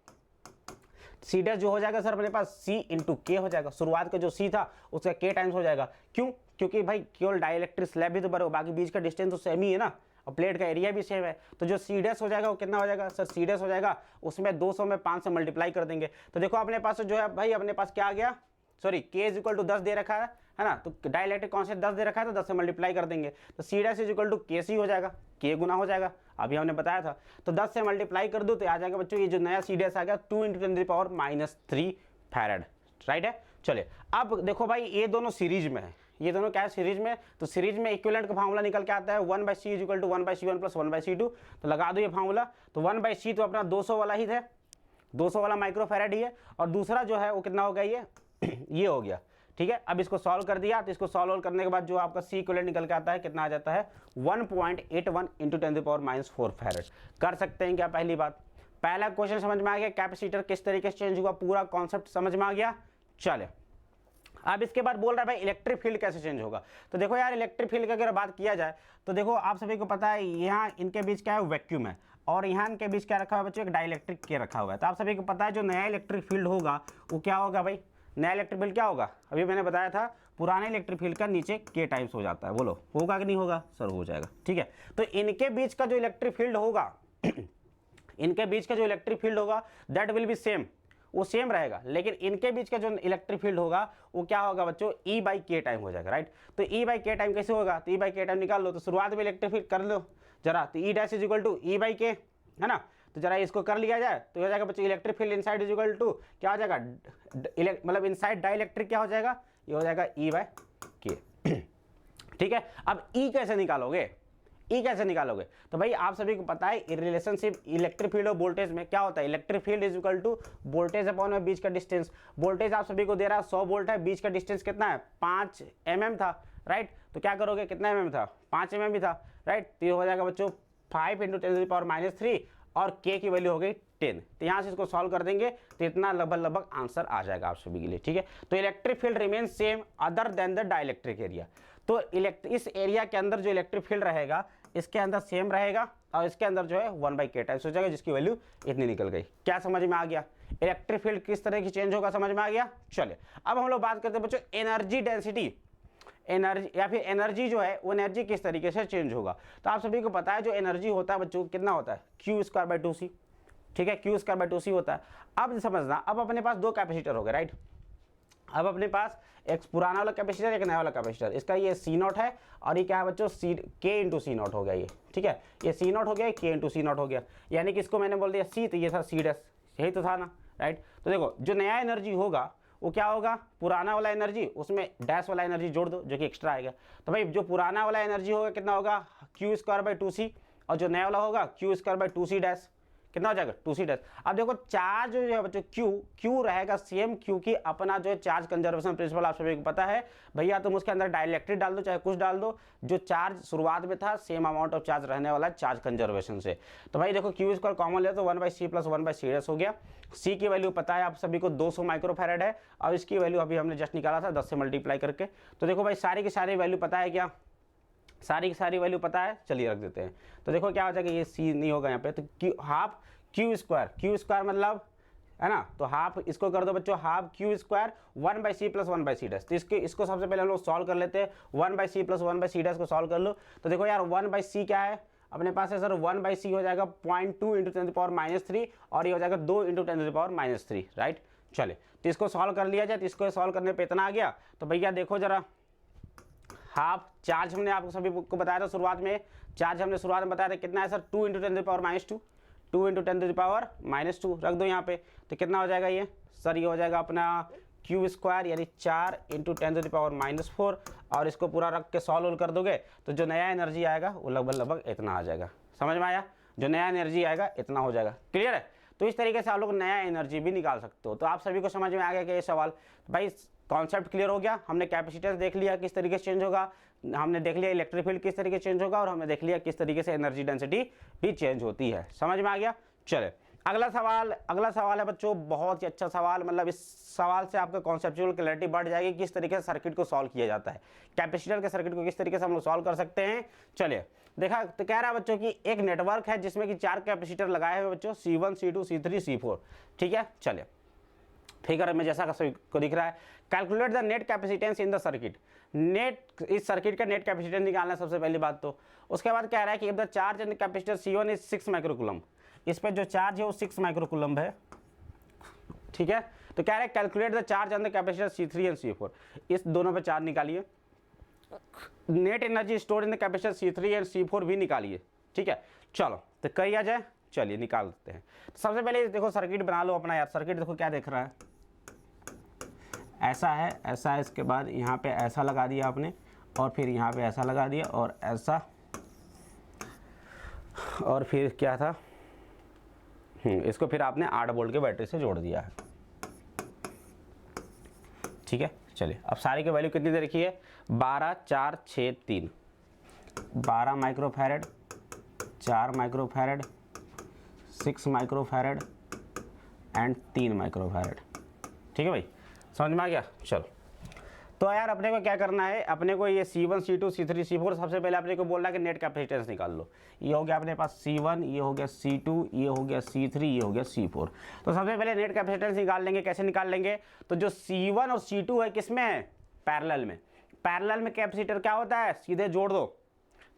C' जो हो जाएगा सर अपने पास C × K हो जाएगा। शुरुआत का जो C था उसका K टाइम्स हो जाएगा। क्यों? क्योंकि भाई केवल डाइलेक्ट्रिक स्लैब भी तो भरो, बाकी बीच का डिस्टेंस तो सेम ही है ना, और प्लेट का एरिया भी सेम है। तो जो C' हो जाएगा वो कितना हो जाएगा सर, C' हो जाएगा उसमें 200 में 5 से मल्टीप्लाई कर देंगे। तो देखो अपने पास जो है भाई, अपने पास क्या आ गया, sorry K is equal to 10 दे रखा है ना, तो डाइलेक्ट्रिक कांस्टेंट 10 दे रखा है तो 10 से मल्टीप्लाई कर देंगे। तो C' is equal to KC हो जाएगा, K गुना हो जाएगा, अभी हमने बताया था। तो 10 से मल्टीप्लाई कर दो तो आ जाएगा बच्चों, ये जो नया C' आ गया 2 × 10⁻³ फैरेड, राइट है। चलिए अब देखो भाई, ये दोनों सीरीज में है, ये दोनों क्या है सीरीज में। तो सीरीज में इक्विवेलेंट का फार्मूला निकल के आता है 1/C is equal to 1/C1 + 1/C2। तो लगा दो ये फार्मूला। तो 1/C तो अपना 200 वाला ही था, 200 वाला माइक्रोफैरेड ही है, और दूसरा जो है वो कितना हो गया ये हो गया, ठीक है। अब इसको सॉल्व कर दिया, तो इसको सॉल्व करने के बाद जो आपका C इक्विवेलेंट निकल के आता है कितना आ जाता है 1.81 × 10⁻⁴ फैरेड। कर सकते हैं क्या? पहली बात, पहला क्वेश्चन समझ में आ गया, कैपेसिटर किस तरीके से चेंज हुआ, पूरा कॉन्सेप्ट समझ में आ गया। चले अब इसके बाद बोल रहा है भाई इलेक्ट्रिक फील्ड कैसे चेंज होगा। तो देखो यार, इलेक्ट्रिक फील्ड की अगर बात किया जाए तो देखो आप सभी को पता है यहाँ इनके बीच क्या है, वैक्यूम है। और यहाँ के बीच क्या रखा हुआ है बच्चों, एक डाइलेक्ट्रिक के रखा हुआ है। तो आप सभी को पता है जो नया इलेक्ट्रिक फील्ड होगा वो क्या होगा भाई, नया इलेक्ट्रिक फील्ड क्या होगा, अभी मैंने बताया था पुराने इलेक्ट्रिक फील्ड का नीचे के टाइम्स हो जाता है। बोलो होगा कि नहीं होगा, सर हो जाएगा। ठीक है, तो इनके बीच का जो इलेक्ट्रिक फील्ड होगा इनके बीच का जो इलेक्ट्रिक फील्ड होगा दैट विल बी सेम, वो सेम रहेगा, लेकिन इनके बीच का जो इलेक्ट्रिक फील्ड होगा वो क्या होगा बच्चों, ई बाई के टाइम हो जाएगा। राइट, तो ई बाई के टाइम कैसे होगा, तो ई बाई के टाइम निकाल लो, तो शुरुआत में इलेक्ट्रिक फील्ड कर लो जरा, तो E dash is equal to E by K, है ना। तो जरा इसको कर लिया जाए तो हो जाएगा बच्चों electric field inside is equal to क्या हो जाएगा, मतलब इनसाइड डाइलेक्ट्रिक क्या हो जाएगा, ये हो जाएगा ई बाई के। ठीक है, अब ई कैसे निकालोगे, ई कैसे निकालोगे, तो भाई आप सभी को पता है रिलेशनशिप इलेक्ट्रिक फील्ड और वोल्टेज में क्या होता है, electric field is equal to voltage upon में बीच का डिस्टेंस। वोल्टेज आप सभी को दे रहा है 100 वोल्ट है, बीच का डिस्टेंस कितना है 5 mm था। राइट, तो क्या करोगे, कितना mm था, 5 mm भी था। राइट, तो ये हो जाएगा बच्चों 5 × 10⁻³ और k की वैल्यू हो गई 10। तो यहाँ से इसको सॉल्व कर देंगे तो इतना लगभग आंसर आ जाएगा आप सभी के लिए। ठीक है, तो electric field remain same other than the dielectric area. तो इस एरिया के अंदर जो इलेक्ट्रिक फील्ड रहेगा इसके अंदर सेम रहेगा और इसके अंदर जो है 1/k टाइम्स हो जाएगा, जिसकी वैल्यू इतनी निकल गई। क्या समझ में आ गया, इलेक्ट्रिक फील्ड किस तरह की चेंज होगा, समझ में आ गया। चलिए अब हम लोग बात करते हैं बच्चों एनर्जी डेंसिटी, एनर्जी या फिर एनर्जी जो है वो एनर्जी किस तरीके से चेंज होगा। तो आप सभी को पता है जो एनर्जी होता है बच्चों कितना होता है, Q²/2C। ठीक है, Q²/2C होता है। अब समझना, अब अपने पास दो कैपेसिटर हो गए। राइट, अब अपने पास एक पुराना वाला कैपेसिटर एक नया वाला कैपेसिटर, इसका ये C0 है और ये क्या है बच्चों K × C0 हो गया ये। ठीक है, ये C0 हो गया, K × C0 हो गया, यानी कि इसको मैंने बोल दिया C, तो ये था C', यही तो था ना। राइट, तो देखो जो नया एनर्जी होगा वो क्या होगा, पुराना वाला एनर्जी उसमें डैश वाला एनर्जी जोड़ दो जो कि एक्स्ट्रा आएगा। तो भाई जो पुराना वाला एनर्जी होगा कितना होगा Q²/2C और जो नया वाला होगा Q²/2C', कितना हो जाएगा 2C'। अब देखो चार्ज जो है बच्चों Q रहेगा सेम, क्योंकि अपना जो है चार्ज कंजर्वेशन प्रिंसिपल आप सभी को पता है भैया, तुम उसके अंदर डाइलेक्ट्रिक डाल दो चाहे कुछ डाल दो, जो चार्ज शुरुआत में था सेम अमाउंट ऑफ चार्ज रहने वाला है चार्ज कंजर्वेशन से। तो भाई देखो Q² कॉमन ले तो 1/C + 1/C' हो गया। C की वैल्यू पता है आप सभी को 200 माइक्रोफैरड है और इसकी वैल्यू अभी हमने जस्ट निकाला था 10 से मल्टीप्लाई करके। तो देखो भाई सारी की सारी वैल्यू पता है, क्या सारी की सारी वैल्यू पता है, चलिए रख देते हैं। तो देखो क्या हो जाएगा, ये C नहीं होगा यहाँ पे, तो हाफ Q² मतलब है ना, तो हाफ इसको कर दो बच्चों, हाफ Q² 1/C + 1/C'। तो इसको सबसे पहले हम लोग सॉल्व कर लेते हैं, 1/C + 1/C' को सॉल्व कर लो। तो देखो यार 1/C क्या है अपने पास है सर, 1/C हो जाएगा 0.2 × 10⁻³ और ये हो जाएगा 2 × 10⁻³। राइट, चले तो इसको सॉल्व कर लिया जाए, तो इसको सॉल्व करने पे इतना आ गया। तो भैया देखो जरा, हाफ चार्ज हमने आपको सभी को बताया था शुरुआत में, चार्ज हमने शुरुआत में बताया था कितना है सर 2 × 10⁻², 2 × 10⁻² रख दो यहाँ पे। तो कितना हो जाएगा ये सर, ये हो जाएगा अपना Q² यानी 4 × 10⁻⁴, और इसको पूरा रख के सॉल्व कर दोगे तो जो नया एनर्जी आएगा वो लगभग इतना आ जाएगा। समझ में आया, जो नया एनर्जी आएगा इतना हो जाएगा। क्लियर है, तो इस तरीके से आप लोग नया एनर्जी भी निकाल सकते हो। तो आप सभी को समझ में आ गया कि ये सवाल, भाई कॉन्सेप्ट क्लियर हो गया। हमने कैपेसिटेंस देख लिया किस तरीके से चेंज होगा, हमने देख लिया इलेक्ट्रिक फील्ड किस तरीके से चेंज होगा, और हमने देख लिया किस तरीके से एनर्जी डेंसिटी भी चेंज होती है। समझ में आ गया। चले अगला सवाल है बच्चों, बहुत ही अच्छा सवाल, मतलब इस सवाल से आपका कॉन्सेप्चुअल क्लैरिटी बढ़ जाएगी किस तरीके से सर्किट को सॉल्व किया जाता है, कैपेसिटर के सर्किट को किस तरीके से हम लोग सॉल्व कर सकते हैं। चलिए देखा, तो कह रहा है बच्चों की एक नेटवर्क है जिसमें कि 4 कैपेसिटर लगाए हुए बच्चों, C1 C2 C3 C4। ठीक है, चलिए फिगर में जैसा को दिख रहा है, calculate the net capacitance in the circuit. Net, इस सर्किट का नेट कैपेसिटेंस निकालना है सबसे पहली बात। तो उसके बाद कह रहा है कि if the charge in capacitor C1 is 6 microcoulomb, इस पे जो चार्ज है वो 6 माइक्रोकूलम है। ठीक है, तो कह रहा है calculate the charge on the capacitor C3 and C4, इस दोनों पे चार्ज निकालिए। Net energy store in the capacitor C3 and C4 भी निकालिए। ठीक है, चलो तो कही आ जाए, चलिए निकाल देते हैं। सबसे पहले देखो सर्किट बना लो अपना यार। सर्किट देखो क्या देख रहा है, ऐसा है, ऐसा है, इसके बाद यहाँ पे ऐसा लगा दिया आपने, और फिर यहाँ पे ऐसा लगा दिया, और ऐसा, और फिर क्या था, इसको फिर आपने 8 वोल्ट के बैटरी से जोड़ दिया है। ठीक है, चलिए अब सारी की वैल्यू कितनी दे रखी है, 12 4 6 3, 12 microfarad, 4 microfarad, 6 microfarad and 3 microfarad. ठीक है भाई, समझ में आ गया। चलो तो यार अपने को क्या करना है, अपने को ये C1 C2 C3 C4 सबसे पहले अपने को बोलना है कि नेट कैपेसिटेंस निकाल लो। ये हो गया अपने पास C1, ये हो गया C2, ये हो गया C3, ये हो गया C4। तो सबसे पहले नेट कैपेसिटेंस निकाल लेंगे। कैसे निकाल लेंगे? तो जो C1 और C2 है किसमें है? पैरेलल में। पैरेलल में कैपेसिटर क्या होता है? सीधे जोड़ दो,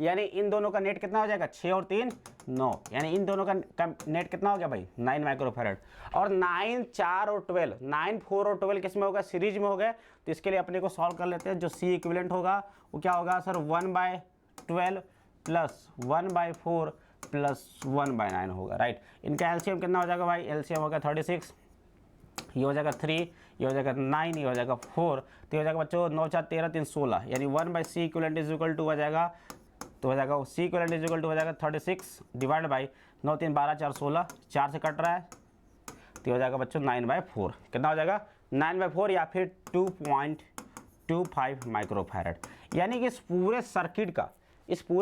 यानी इन दोनों का नेट कितना हो जाएगा? 6 और 3 9, यानी इन दोनों का नेट कितना हो गया भाई? 9 माइक्रोफैरड। और 9 4 और 12, 9 4 और 12 किस में होगा? सीरीज में हो गए। तो इसके लिए अपने को सॉल्व कर लेते हैं। जो सी इक्विवेलेंट होगा वो क्या होगा सर? 1/12 प्लस 1/4 प्लस 1/9 होगा, राइट। इनका एलसीएम कितना हो जाएगा भाई? एलसीएम होगा 36, ये हो जाएगा 3, ये हो जाएगा 9, ये हो जाएगा 4, तो ये हो जाएगा बच्चों 9 4 13 3 16, यानी 1/C equivalent is equal to हो जाएगा, तो हो जाएगा C equivalent is equal to हो जाएगा 36 डिवाइड बाई 9 3 12 4 16, 4 से कट रहा है, तो हो जाएगा बच्चों 9/4। कितना हो जाएगा? 9/4 या फिर 2.25 माइक्रोफैरड। यानी कि इस पूरे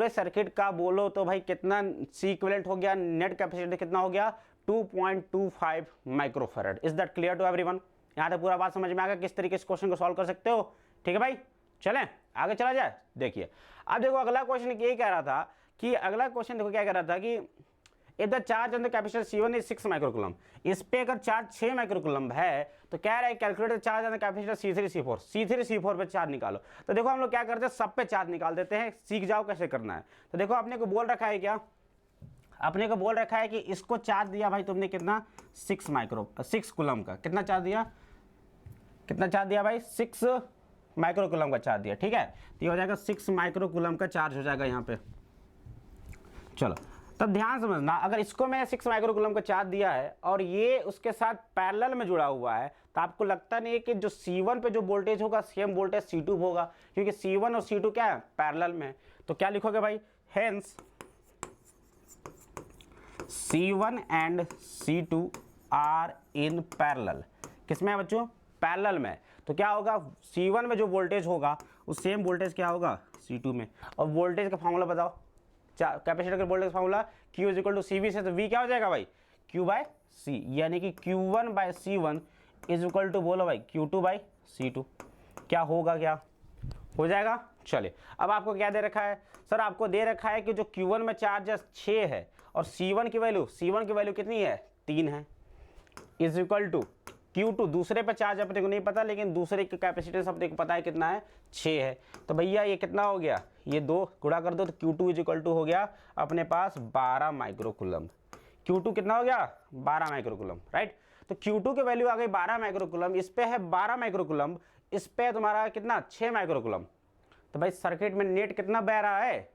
सर्किट का बोलो तो भाई कितना C इक्विवेलेंट हो गया? नेट कैपेसिटी कितना हो गया? 2.25 microfarad. Is that clear to everyone? यहाँ तक पूरा बात समझ में आ गया किस तरीके से क्वेश्चन को सॉल्व कर सकते हो? ठीक है भाई, चलें आगे चला जाए। देखिए अब देखो अगला क्वेश्चन ये कह रहा था कि अगला क्वेश्चन देखो क्या कह रहा था कि if the charge on the capacitor C1 is 6 microcoulomb, इस पे अगर चार्ज 6 माइक्रोकूलम है तो कह रहा है calculate charge on the capacitor C3 C4 पे चार्ज निकालो। तो देखो हम लोग क्या करते हैं, सब पे चार्ज निकाल देते हैं, सीख जाओ कैसे करना है। तो देखो आपने को बोल रखा है क्या? अपने को बोल रखा है कि इसको चार्ज दिया भाई तुमने कितना? 6 कूलम का। कितना चार्ज दिया? कितना चार्ज दिया भाई? 6 माइक्रोकूलम का चार्ज दिया, ठीक है। तो ये हो जाएगा 6 माइक्रोकूलम का चार्ज हो जाएगा यहाँ पे। चलो तब ध्यान समझना, अगर इसको मैंने 6 माइक्रोकूलम का चार्ज दिया है और ये उसके साथ पैरेलल में जुड़ा हुआ है, तो आपको लगता नहीं है कि जो C1 पे जो वोल्टेज होगा सेम वोल्टेज C2 होगा, क्योंकि C1 और C2 क्या है? पैरेलल में। तो क्या लिखोगे भाई? Hence C1 and C2 are in parallel. किसमें है बच्चों? पैरेलल में। तो क्या होगा? C1 में जो वोल्टेज होगा उस सेम वोल्टेज क्या होगा? C2 में। और वोल्टेज का फॉर्मूला बताओ, कैपेसिटर के वोल्टेज का formula Q is equal to CV से, तो V क्या हो जाएगा भाई? Q/C, यानी कि Q1/C1 इज इक्वल टू बोलो भाई Q2/C2। क्या होगा? क्या हो जाएगा? चलिए अब आपको क्या दे रखा है सर? आपको दे रखा है कि जो Q1 में चार्ज 6 है और C1 की वैल्यू कितनी है? 3 है, इज इक्वल टू Q2। दूसरे पे चार्ज अपने को नहीं पता, लेकिन दूसरे के कैपेसिटेंस अपने को पता है कितना है? 6 है। तो भैया ये कितना हो गया? ये 2 गुणा कर दो तो Q2 इज इक्वल टू हो गया अपने पास 12 माइक्रोकूलम। Q2 कितना हो गया? 12 माइक्रोकूलम, राइट। तो Q2 की वैल्यू आ गई 12 माइक्रोकूलम, इस पे है 12 माइक्रोकूलम, इस पे तुम्हारा कितना? 6 माइक्रोकूलम। तो भाई सर्किट में नेट कितना बह रहा है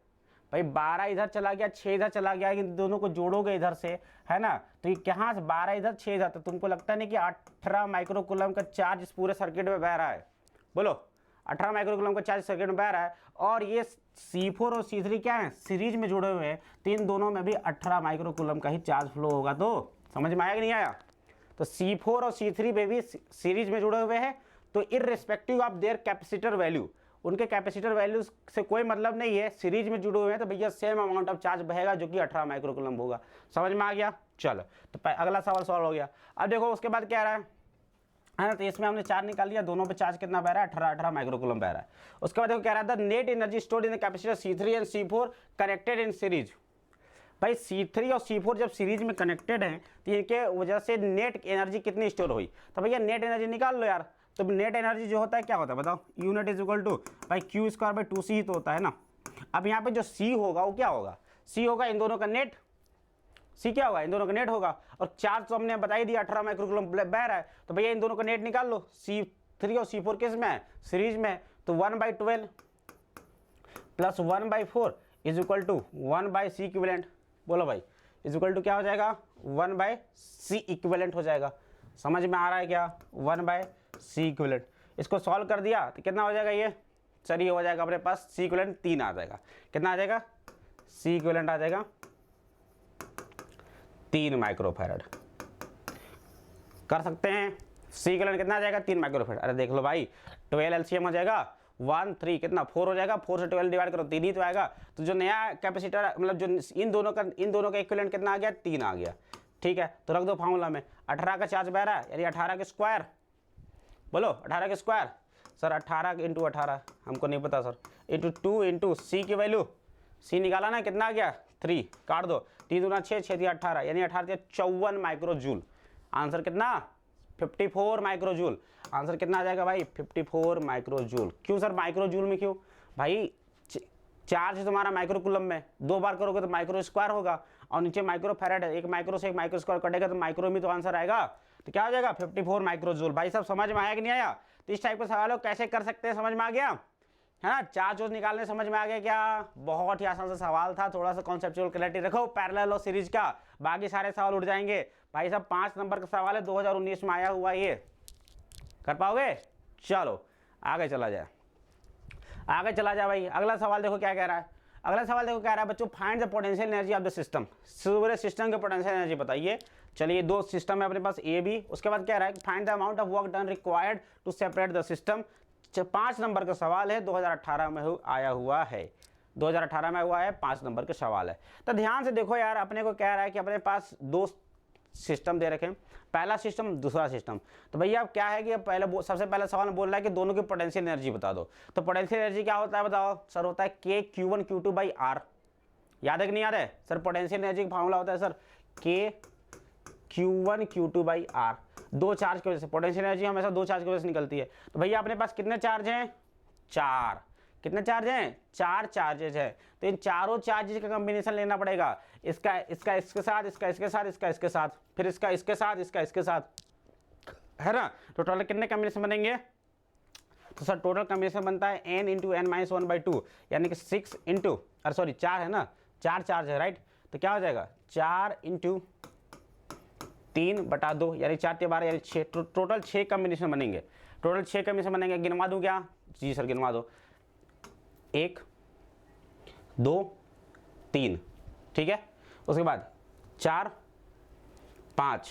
भाई? 12 इधर चला गया, 6 इधर चला गया, इन दोनों को जोड़ोगे इधर से, है ना? तो ये कहाँ से 12 इधर 6 इधर, तो तुमको लगता नहीं कि 18 माइक्रोकूलम का चार्ज इस पूरे सर्किट में बह रहा है? बोलो 18 माइक्रोकूलम का चार्ज सर्किट में बह रहा है। और ये C4 और C3 क्या है? सीरीज में जुड़े हुए हैं, तो इन दोनों में भी 18 माइक्रोकूलम का ही चार्ज फ्लो होगा। तो समझ में आया कि नहीं आया? तो C4 और C3 में भी सीरीज में जुड़े हुए हैं, तो irrespective of their capacitor value, उनके कैपेसिटर वैल्यू से कोई मतलब नहीं है, सीरीज में जुड़े हुए हैं, तो भैया सेम अमाउंट ऑफ चार्ज बहेगा जो कि 18 माइक्रोकूलम होगा। समझ में आ गया? चलो तो अगला सवाल सॉल्व हो गया। अब देखो उसके बाद क्या रहा है ना, तो इसमें हमने चार्ज निकाल लिया, दोनों पे चार्ज कितना बह रहा है? 18 माइक्रोकूलम बह रहा है। उसके बाद देखो क्या रहा था? Net energy stored in the capacitor C3 and C4 connected in series. भाई C3 और C4 जब सीरीज में कनेक्टेड हैं तो इनके वजह से नेट एनर्जी कितनी स्टोर हुई? तो भैया नेट एनर्जी निकाल लो यार। तो नेट एनर्जी जो होता है क्या होता है बताओ? यूनिट इज इक्वल टू भाई Q²/2C ही तो होता है ना। अब यहाँ पे जो C होगा वो क्या होगा? C होगा इन दोनों का नेट। C क्या होगा? इन दोनों का नेट होगा। और चार्ज तो हमने बता ही दिया 18 माइक्रोकूलम बह रहा है, तो भैया इन दोनों का नेट निकाल लो। C3 और C4 किस में है? सीरीज में। तो 1/12 plus 1/4 is equal to 1/C equivalent. बोलो भाई इज इक्वल टू क्या हो जाएगा? 1/C इक्विवेलेंट हो जाएगा। समझ में आ रहा है क्या? 1/C equivalent. इसको सॉल्व कर दिया तो कितना हो जाएगा ये? सर ये हो जाएगा अपने पास C इक्विवेलेंट 3 आ जाएगा। कितना आ जाएगा? C इक्विवेलेंट आ जाएगा 3 माइक्रोफैरड। कर सकते हैं। C इक्विवेलेंट कितना आ जाएगा? 3 माइक्रोफैरड। अरे देख लो भाई 12 LCM हो जाएगा 1 3 कितना 4 हो जाएगा, 4 से 12 डिवाइड करो 3 ही तो आएगा। तो जो नया कैपेसिटर मतलब जो इन दोनों का इक्विवेलेंट कितना आ गया? 3 आ गया। ठीक है तो रख दो फार्मूला में। 18 का चार्ज बह रहा है यानी 18 के स्क्वायर, बोलो 18 के स्क्वायर सर 18 इंटू 18 हमको नहीं पता सर, इंटू 2 इंटू सी की वैल्यू, सी निकाला ना, कितना आ गया 3, काट दो, 3 दूना 6, 6 दिया 18, यानी 18 दिया 54 माइक्रोजूल। आंसर कितना 54 माइक्रोजूल। आंसर कितना आ जाएगा भाई 54 माइक्रोजूल। क्यों सर माइक्रोजूल में क्यों भाई, चार्ज तुम्हारा माइक्रो कूलम में, 2 बार करोगे तो माइक्रो स्क्वायर होगा, और नीचे माइक्रो फैराड है, एक माइक्रो से एक माइक्रो स्क्वायर कटेगा तो माइक्रो में तो आंसर आएगा, तो क्या हो जाएगा 54 माइक्रोजूल। भाई सब समझ में आया कि नहीं आया? तो इस टाइप के सवालों कैसे कर सकते हैं, समझ में आ गया है ना? चार्ज निकालने समझ में आ गया क्या? बहुत ही आसान सा सवाल था, थोड़ा सा कॉन्सेप्चुअल क्लैरिटी रखो पैरेलल और सीरीज का, बाकी सारे सवाल उठ जाएंगे। भाई साहब 5 नंबर का सवाल है, 2019 में आया हुआ, ये कर पाओगे? चलो आगे चला जाए, आगे चला जाए भाई। अगला सवाल देखो क्या कह रहा है, अगला सवाल देखो क्या रहा है बच्चों, find the potential energy of the system. पूरे सिस्टम के पोटेंशियल एनर्जी बताइए। चलिए 2 सिस्टम है अपने पास ए बी, उसके बाद क्या रहा है, find the amount of work done required to separate the system. 5 number का सवाल है, 2018 में आया हुआ है, 2018 में हुआ है, 5 नंबर का सवाल है। तो ध्यान से देखो यार, अपने को कह रहा है कि अपने पास 2 सिस्टम दे रखे हैं, पहला सिस्टम दूसरा सिस्टम। तो भैया अब क्या है कि अब पहले सबसे पहला सवाल बोल रहा है कि दोनों की पोटेंशियल एनर्जी बता दो। तो पोटेंशियल एनर्जी क्या होता है बताओ सर? होता है के Q1 Q2 बाई आर। याद है कि नहीं याद है सर? पोटेंशियल एनर्जी का फॉर्मूला होता है सर के Q1 Q2 by are. 2 charge की वजह से पोटेंशियल एनर्जी हमेशा 2 चार्ज की वजह से निकलती है। तो भैया अपने पास कितने चार्ज हैं? 4। कितने चार्ज हैं? 4 चार्जेज है। तो इन चारों चार्जेज का कॉम्बिनेशन लेना पड़ेगा, इसका इसके साथ, इसका इसके साथ, इसका इसके साथ, फिर इसका इसके साथ, इसका इसके साथ, है ना? तो टोटल कितने कॉम्बिनेशन बनेंगे? तो सर टोटल कॉम्बिनेशन बनता है n इंटू एन माइनस 1/2, यानी कि 6 इंटू, अरे सॉरी 4 है ना, 4 चार्ज है राइट। तो क्या हो जाएगा 4 इंटू 3/2, यानी 4 के 12, यानी 6, टोटल 6 कॉम्बिनेशन बनेंगे। टोटल 6 कॉम्बिनेशन बनेंगे, गिनवा दूँ क्या? जी सर गिनवा दो। 1 2 3, ठीक है। उसके बाद 4 5,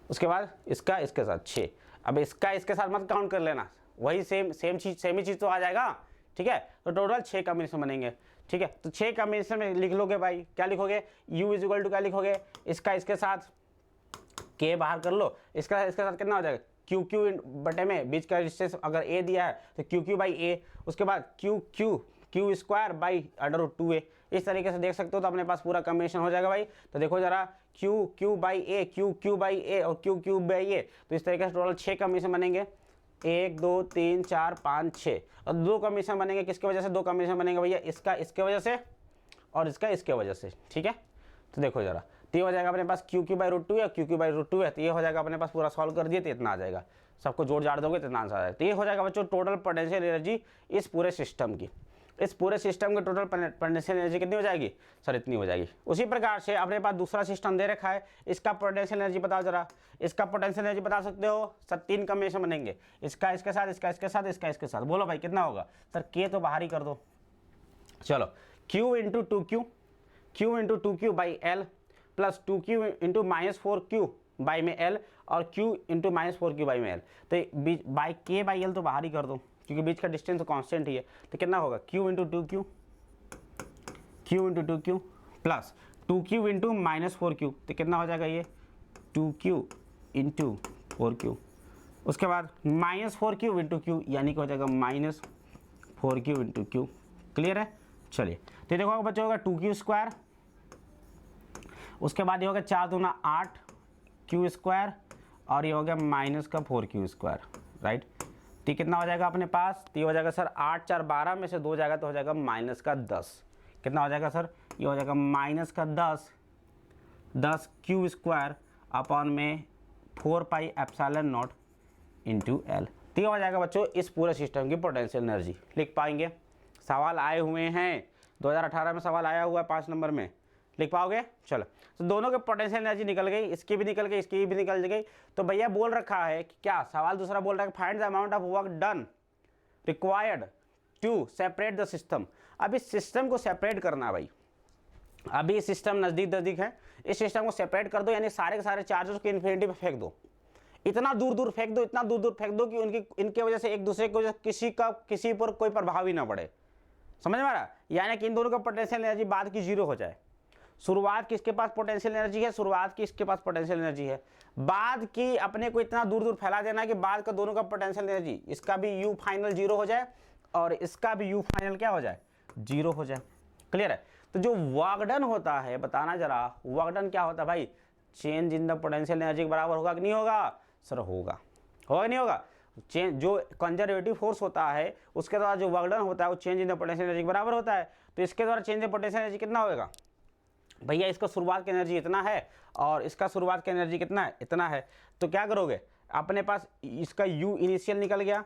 उसके बाद इसका इसके साथ 6। अब इसका इसके साथ मत काउंट कर लेना, वही सेम ही चीज़ तो आ जाएगा, ठीक है। तो टोटल 6 कॉम्बिनेशन बनेंगे, ठीक है। तो 6 कॉम्बिनेशन में लिख लोगे भाई, क्या लिखोगे? U इज इक्वल टू क्या लिखोगे? इसका इसके साथ के बाहर कर लो, इसका इसके साथ कितना हो जाएगा? क्यू क्यू बटे में बीच का डिस्टेंस अगर ए दिया है तो क्यू क्यू बाई ए, उसके बाद क्यू स्क्वायर बाई √2a। इस तरीके से देख सकते हो, तो अपने पास पूरा कॉम्बिनेशन हो जाएगा भाई। तो देखो जरा Q by A, Q by A और क्यू बाई ए, तो इस तरीके से टोटल 6 कॉम्बिनेशन बनेंगे। 1 2 3 4 5 6, और 2 कॉम्बिनेशन बनेंगे किसके वजह से? 2 कॉम्बिनेशन बनेंगे भैया इसका इसके वजह से और इसका इसके वजह से, ठीक है। तो देखो जरा, तो ये हो जाएगा अपने पास क्यू बाई √2 या क्यू बाई √2 है, तो ये हो जाएगा अपने पास पूरा सॉल्व कर दिए तो इतना आ जाएगा, सबको जोड़ जाड़ दोगे तो इतना आंसर आ जाएगा। तो ये हो जाएगा बच्चों टोटल पोटेंशियल एनर्जी इस पूरे सिस्टम की, इस पूरे सिस्टम की टोटल पोटेंशियल एनर्जी कितनी हो जाएगी सर? इतनी हो जाएगी। उसी प्रकार से अपने पास दूसरा सिस्टम दे रखा है, इसका पोटेंशियल एनर्जी बताओ जरा, इसका पोटेंशियल एनर्जी बता सकते हो सर? 3 कॉम्बिनेशन बनेंगे, इसका इसके साथ, इसका इसके साथ, इसका इसके साथ। बोलो भाई कितना होगा सर? के तो बाहर ही कर दो। चलो Q into 2Q, Q into 2Q by L plus 2Q into -4Q by में L और Q इंटू -4Q बाई में L। तो बाई K बाई L तो बाहर ही कर दो, क्योंकि बीच का डिस्टेंस तो कांस्टेंट ही है। तो कितना होगा? Q into 2Q, Q into 2Q plus 2Q into -4Q, तो कितना हो जाएगा ये? 2Q into 4Q। उसके बाद -4Q इंटू Q, यानी कि हो जाएगा -4Q इंटू Q। क्लियर है? चलिए तो देखो बच्चों होगा 2Q स्क्वायर, उसके बाद ये होगा 4 दूना 8 Q स्क्वायर, और ये हो गया -4Q स्क्वायर, राइट। तो कितना हो जाएगा अपने पास? तो ये हो जाएगा सर 8 4 12 में से 2 जाएगा तो हो जाएगा -10। कितना हो जाएगा सर? ये हो जाएगा -10 Q स्क्वायर अपॉन में 4 pi epsilon not into L। तो ये हो जाएगा बच्चों इस पूरे सिस्टम की पोटेंशियल एनर्जी। लिख पाएंगे? सवाल आए हुए हैं, 2018 में सवाल आया हुआ है 5 नंबर में, लिख पाओगे? चलो, तो दोनों के पोटेंशियल एनर्जी निकल गई, इसकी भी निकल गई, इसकी भी निकल गई। तो भैया बोल रखा है कि क्या सवाल दूसरा बोल रहा है, find the amount of work done required to separate the system. अब इस सिस्टम को सेपरेट करना है भाई, अभी सिस्टम नज़दीक है, इस सिस्टम को सेपरेट कर दो, यानी सारे के सारे चार्जेस को इन्फिनिटी पे फेंक दो, इतना दूर दूर फेंक दो, इतना दूर दूर फेंक दो कि इनके वजह से एक दूसरे को किसी पर कोई प्रभाव ही ना पड़े। समझ में आ रहा? यानी कि इन दोनों का पोटेंशियल एनर्जी बाद की 0 हो जाए। शुरुआत की इसके पास पोटेंशियल एनर्जी है, शुरुआत की इसके पास पोटेंशियल एनर्जी है, बाद की अपने को इतना दूर दूर फैला देना कि बाद का दोनों का पोटेंशियल एनर्जी, इसका भी यू फाइनल जीरो हो जाए और इसका भी यू फाइनल क्या हो जाए, जीरो हो जाए। क्लियर है। तो जो वर्क डन होता है, बताना जरा वर्क डन क्या होता है भाई, change in the potential energy के बराबर होगा कि नहीं होगा सर, होगा, होगा नहीं होगा। चेंज जो कंजर्वेटिव फोर्स होता है उसके द्वारा जो वर्क डन होता है वो change in the potential energy के बराबर होता है। तो इसके द्वारा चेंज इन पोटेंशियल एनर्जी कितना होगा भैया, इसका शुरुआत की एनर्जी इतना है और इसका शुरुआत की एनर्जी कितना है, इतना है। तो क्या करोगे, अपने पास इसका u इनिशियल निकल गया,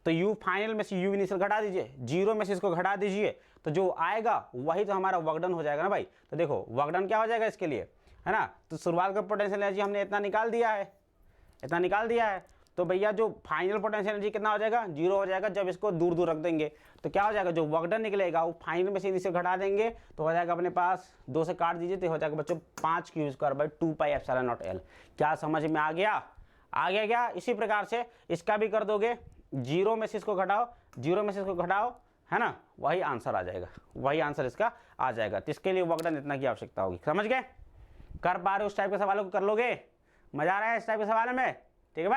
तो u फाइनल में से u इनिशियल घटा दीजिए, जीरो में से इसको घटा दीजिए, तो जो आएगा वही तो हमारा वर्क डन हो जाएगा ना भाई। तो देखो वर्क डन क्या हो जाएगा इसके लिए, है ना। तो शुरुआत का पोटेंशियल एनर्जी हमने इतना निकाल दिया है, इतना निकाल दिया है। तो भैया जो फाइनल पोटेंशियल एनर्जी कितना हो जाएगा, जीरो हो जाएगा। जब इसको दूर दूर रख देंगे तो क्या हो जाएगा, जो वर्क डन निकलेगा वो फाइनल में से इनिशियल घटा देंगे तो हो जाएगा अपने पास, 2 से काट दीजिए तो हो जाएगा बच्चों 5q²/2πε0L। क्या समझ में आ गया, आ गया क्या। इसी प्रकार से इसका भी कर दोगे, जीरो में से इसको घटाओ, जीरो में से इसको घटाओ, है ना, वही आंसर आ जाएगा, वही आंसर इसका आ जाएगा। तो इसके लिए वर्क डन इतना की आवश्यकता होगी। समझ गए, कर पा रहे हो उस टाइप के सवालों को, कर लोगे, मजा आ रहा है इस टाइप के सवाल में, ठीक है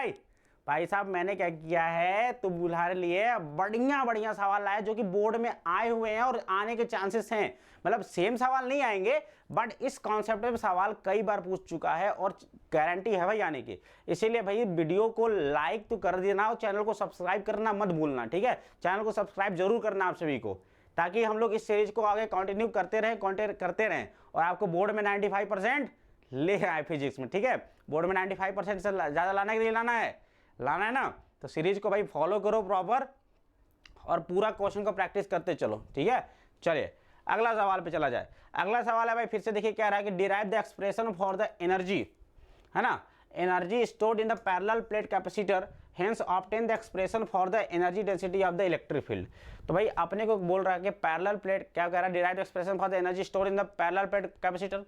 भाई साहब मैंने क्या किया है, तो तुम्हारे लिए बढ़िया बढ़िया सवाल लाए जो कि बोर्ड में आए हुए हैं और आने के चांसेस हैं। मतलब सेम सवाल नहीं आएंगे बट इस कॉन्सेप्ट में सवाल कई बार पूछ चुका है और गारंटी है भाई आने की। इसीलिए भाई वीडियो को लाइक तो कर देना और चैनल को सब्सक्राइब करना मत भूलना, ठीक है। चैनल को सब्सक्राइब जरूर करना आप सभी को, ताकि हम लोग इस सीरीज को आगे कंटिन्यू करते रहें और आपको बोर्ड में 95% ले आए फिजिक्स में, ठीक है। बोर्ड में 95% से ज़्यादा लाना के लिए लाना है ना। तो सीरीज को भाई फॉलो करो प्रॉपर और पूरा क्वेश्चन को प्रैक्टिस करते चलो, ठीक है। चलिए अगला सवाल पे चला जाए। अगला सवाल है भाई, फिर से देखिए क्या रहा है कि derive the expression for the energy, है ना, energy stored in the parallel plate capacitor, hence obtain the expression for the energy density of the electric field. तो भाई अपने को बोल रहा है कि पैरेलल प्लेट, क्या कह रहा है, derive the expression for the energy stored in the parallel plate capacitor.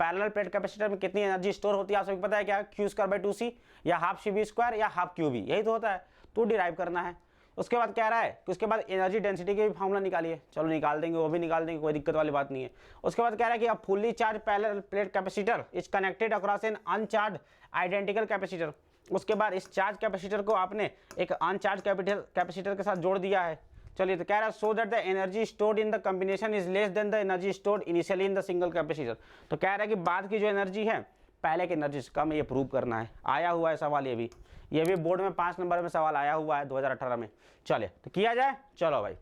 Parallel plate capacitor में कितनी एनर्जी स्टोर होती है आप सभी पता है क्या, q²/2c या हाफ cv² या हाफ qb, यही तो होता है। तो डिराइव करना है। उसके बाद कह रहा है कि उसके बाद एनर्जी डेंसिटी के भी फॉर्मूला निकालिए, चलो निकाल देंगे, वो भी निकाल देंगे, कोई दिक्कत वाली बात नहीं है। उसके बाद कह रहा है कि अब fully charge parallel plate capacitor is connected across N अनचार्ज identical capacitor. उसके बाद इस चार्ज कैपेसिटर को आपने एक अनचार्ज कैपेसिटर के साथ जोड़ दिया है। चलिए तो कह रहा है so that the energy stored in the combination is less than the energy stored initially in the single capacitor. तो कह रहा है कि बाद की जो एनर्जी है पहले की एनर्जी से कम है, ये प्रूव करना है। आया हुआ है सवाल, ये भी बोर्ड में 5 नंबर में सवाल आया हुआ है 2018 में। चलिए तो किया जाए, चलो भाई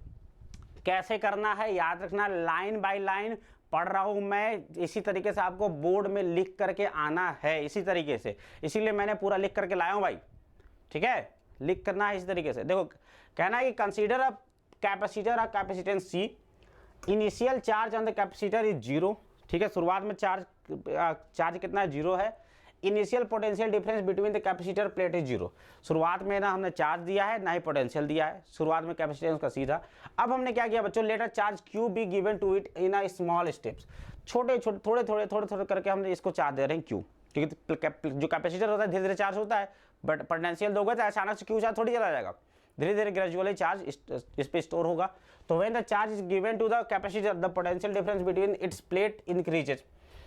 कैसे करना है याद रखना, लाइन बाय लाइन पढ़ रहा हूं मैं, इसी तरीके से आपको बोर्ड में लिख करके आना है, इसी तरीके से, इसीलिए मैंने पूरा लिख करके लाया हूं भाई, ठीक है। लिख करना है इसी तरीके से। देखो कहना है कि कंसीडर अ कैपेसिटर और capacitance C, initial charge on the capacitor is 0, ठीक है। शुरुआत में चार्ज कितना है, 0 है। Initial potential difference between the capacitor plate is 0। शुरुआत में ना हमने चार्ज दिया है ना ही पोटेंशियल दिया है, शुरुआत में कैपेसिटेंस का सीधा। अब हमने क्या किया बच्चों, let a charge Q be given to it in a small steps, थोड़े थोड़े करके हमने इसको चार्ज दे रहे हैं Q, ठीक है। जो कैपेसिटर होता है धीरे धीरे चार्ज होता है, बट पोटेंशियल दोगे तो अचानक से Q चार्ज थोड़ी चला जाएगा, धीरे धीरे ग्रेजुअली चार्ज इस पे स्टोर होगा। तो when the charge is given to the capacitor the potential difference between its plate increases.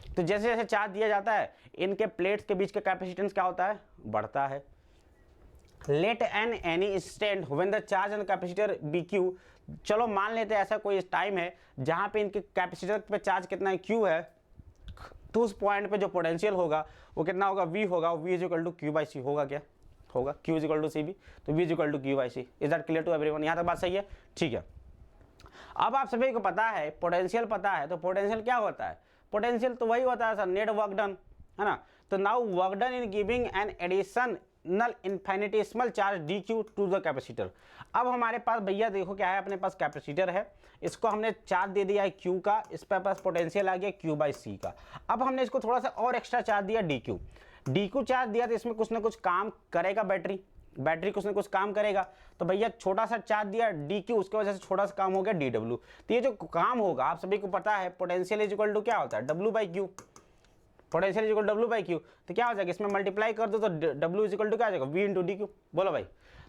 तो जैसे जैसे चार्ज दिया जाता है इनके प्लेट्स के बीच का कैपेसिटेंस क्या होता है, बढ़ता है। Let an any instant when the charge on capacitor be q, चलो मान लेते हैं ऐसा कोई टाइम है जहां पे इनके कैपेसिटर पे चार्ज कितना है, क्यू है, तो उस पॉइंट पे जो पोटेंशियल होगा वो कितना होगा, वी होगा, we is equal to q/c होगा, क्या होगा, q is equal to cb, तो v is equal to q/c। Is that clear to everyone, यहाँ तक बात सही है, ठीक है। अब आप सभी को पता है पोटेंशियल पता है, तो पोटेंशियल क्या होता है, पोटेंशियल तो वही होता है सर, नेट वर्क डन, है ना। तो now work done in giving an additional infinitesimal charge dq to the capacitor. अब हमारे पास भैया देखो क्या है, अपने पास कैपेसिटर है, इसको हमने चार्ज दे दिया है q का, इस पर पास पोटेंशियल आ गया q/c का। अब हमने इसको थोड़ा सा और एक्स्ट्रा चार्ज दिया dq चार्ज दिया तो इसमें कुछ ना कुछ काम करेगा, बैटरी कुछ ना कुछ काम करेगा। तो भैया छोटा सा चार्ज दिया dq, उसके वजह से छोटा सा काम हो गया dw। तो ये जो काम होगा आप सभी को पता है पोटेंशियल इज इक्वल टू क्या होता है, w/q, potential is equal to w/q। तो क्या हो जाएगा, इसमें मल्टीप्लाई कर दो तो w इज इक्वल टू क्या आ जाएगा, v इंटू dq। बोलो भाई,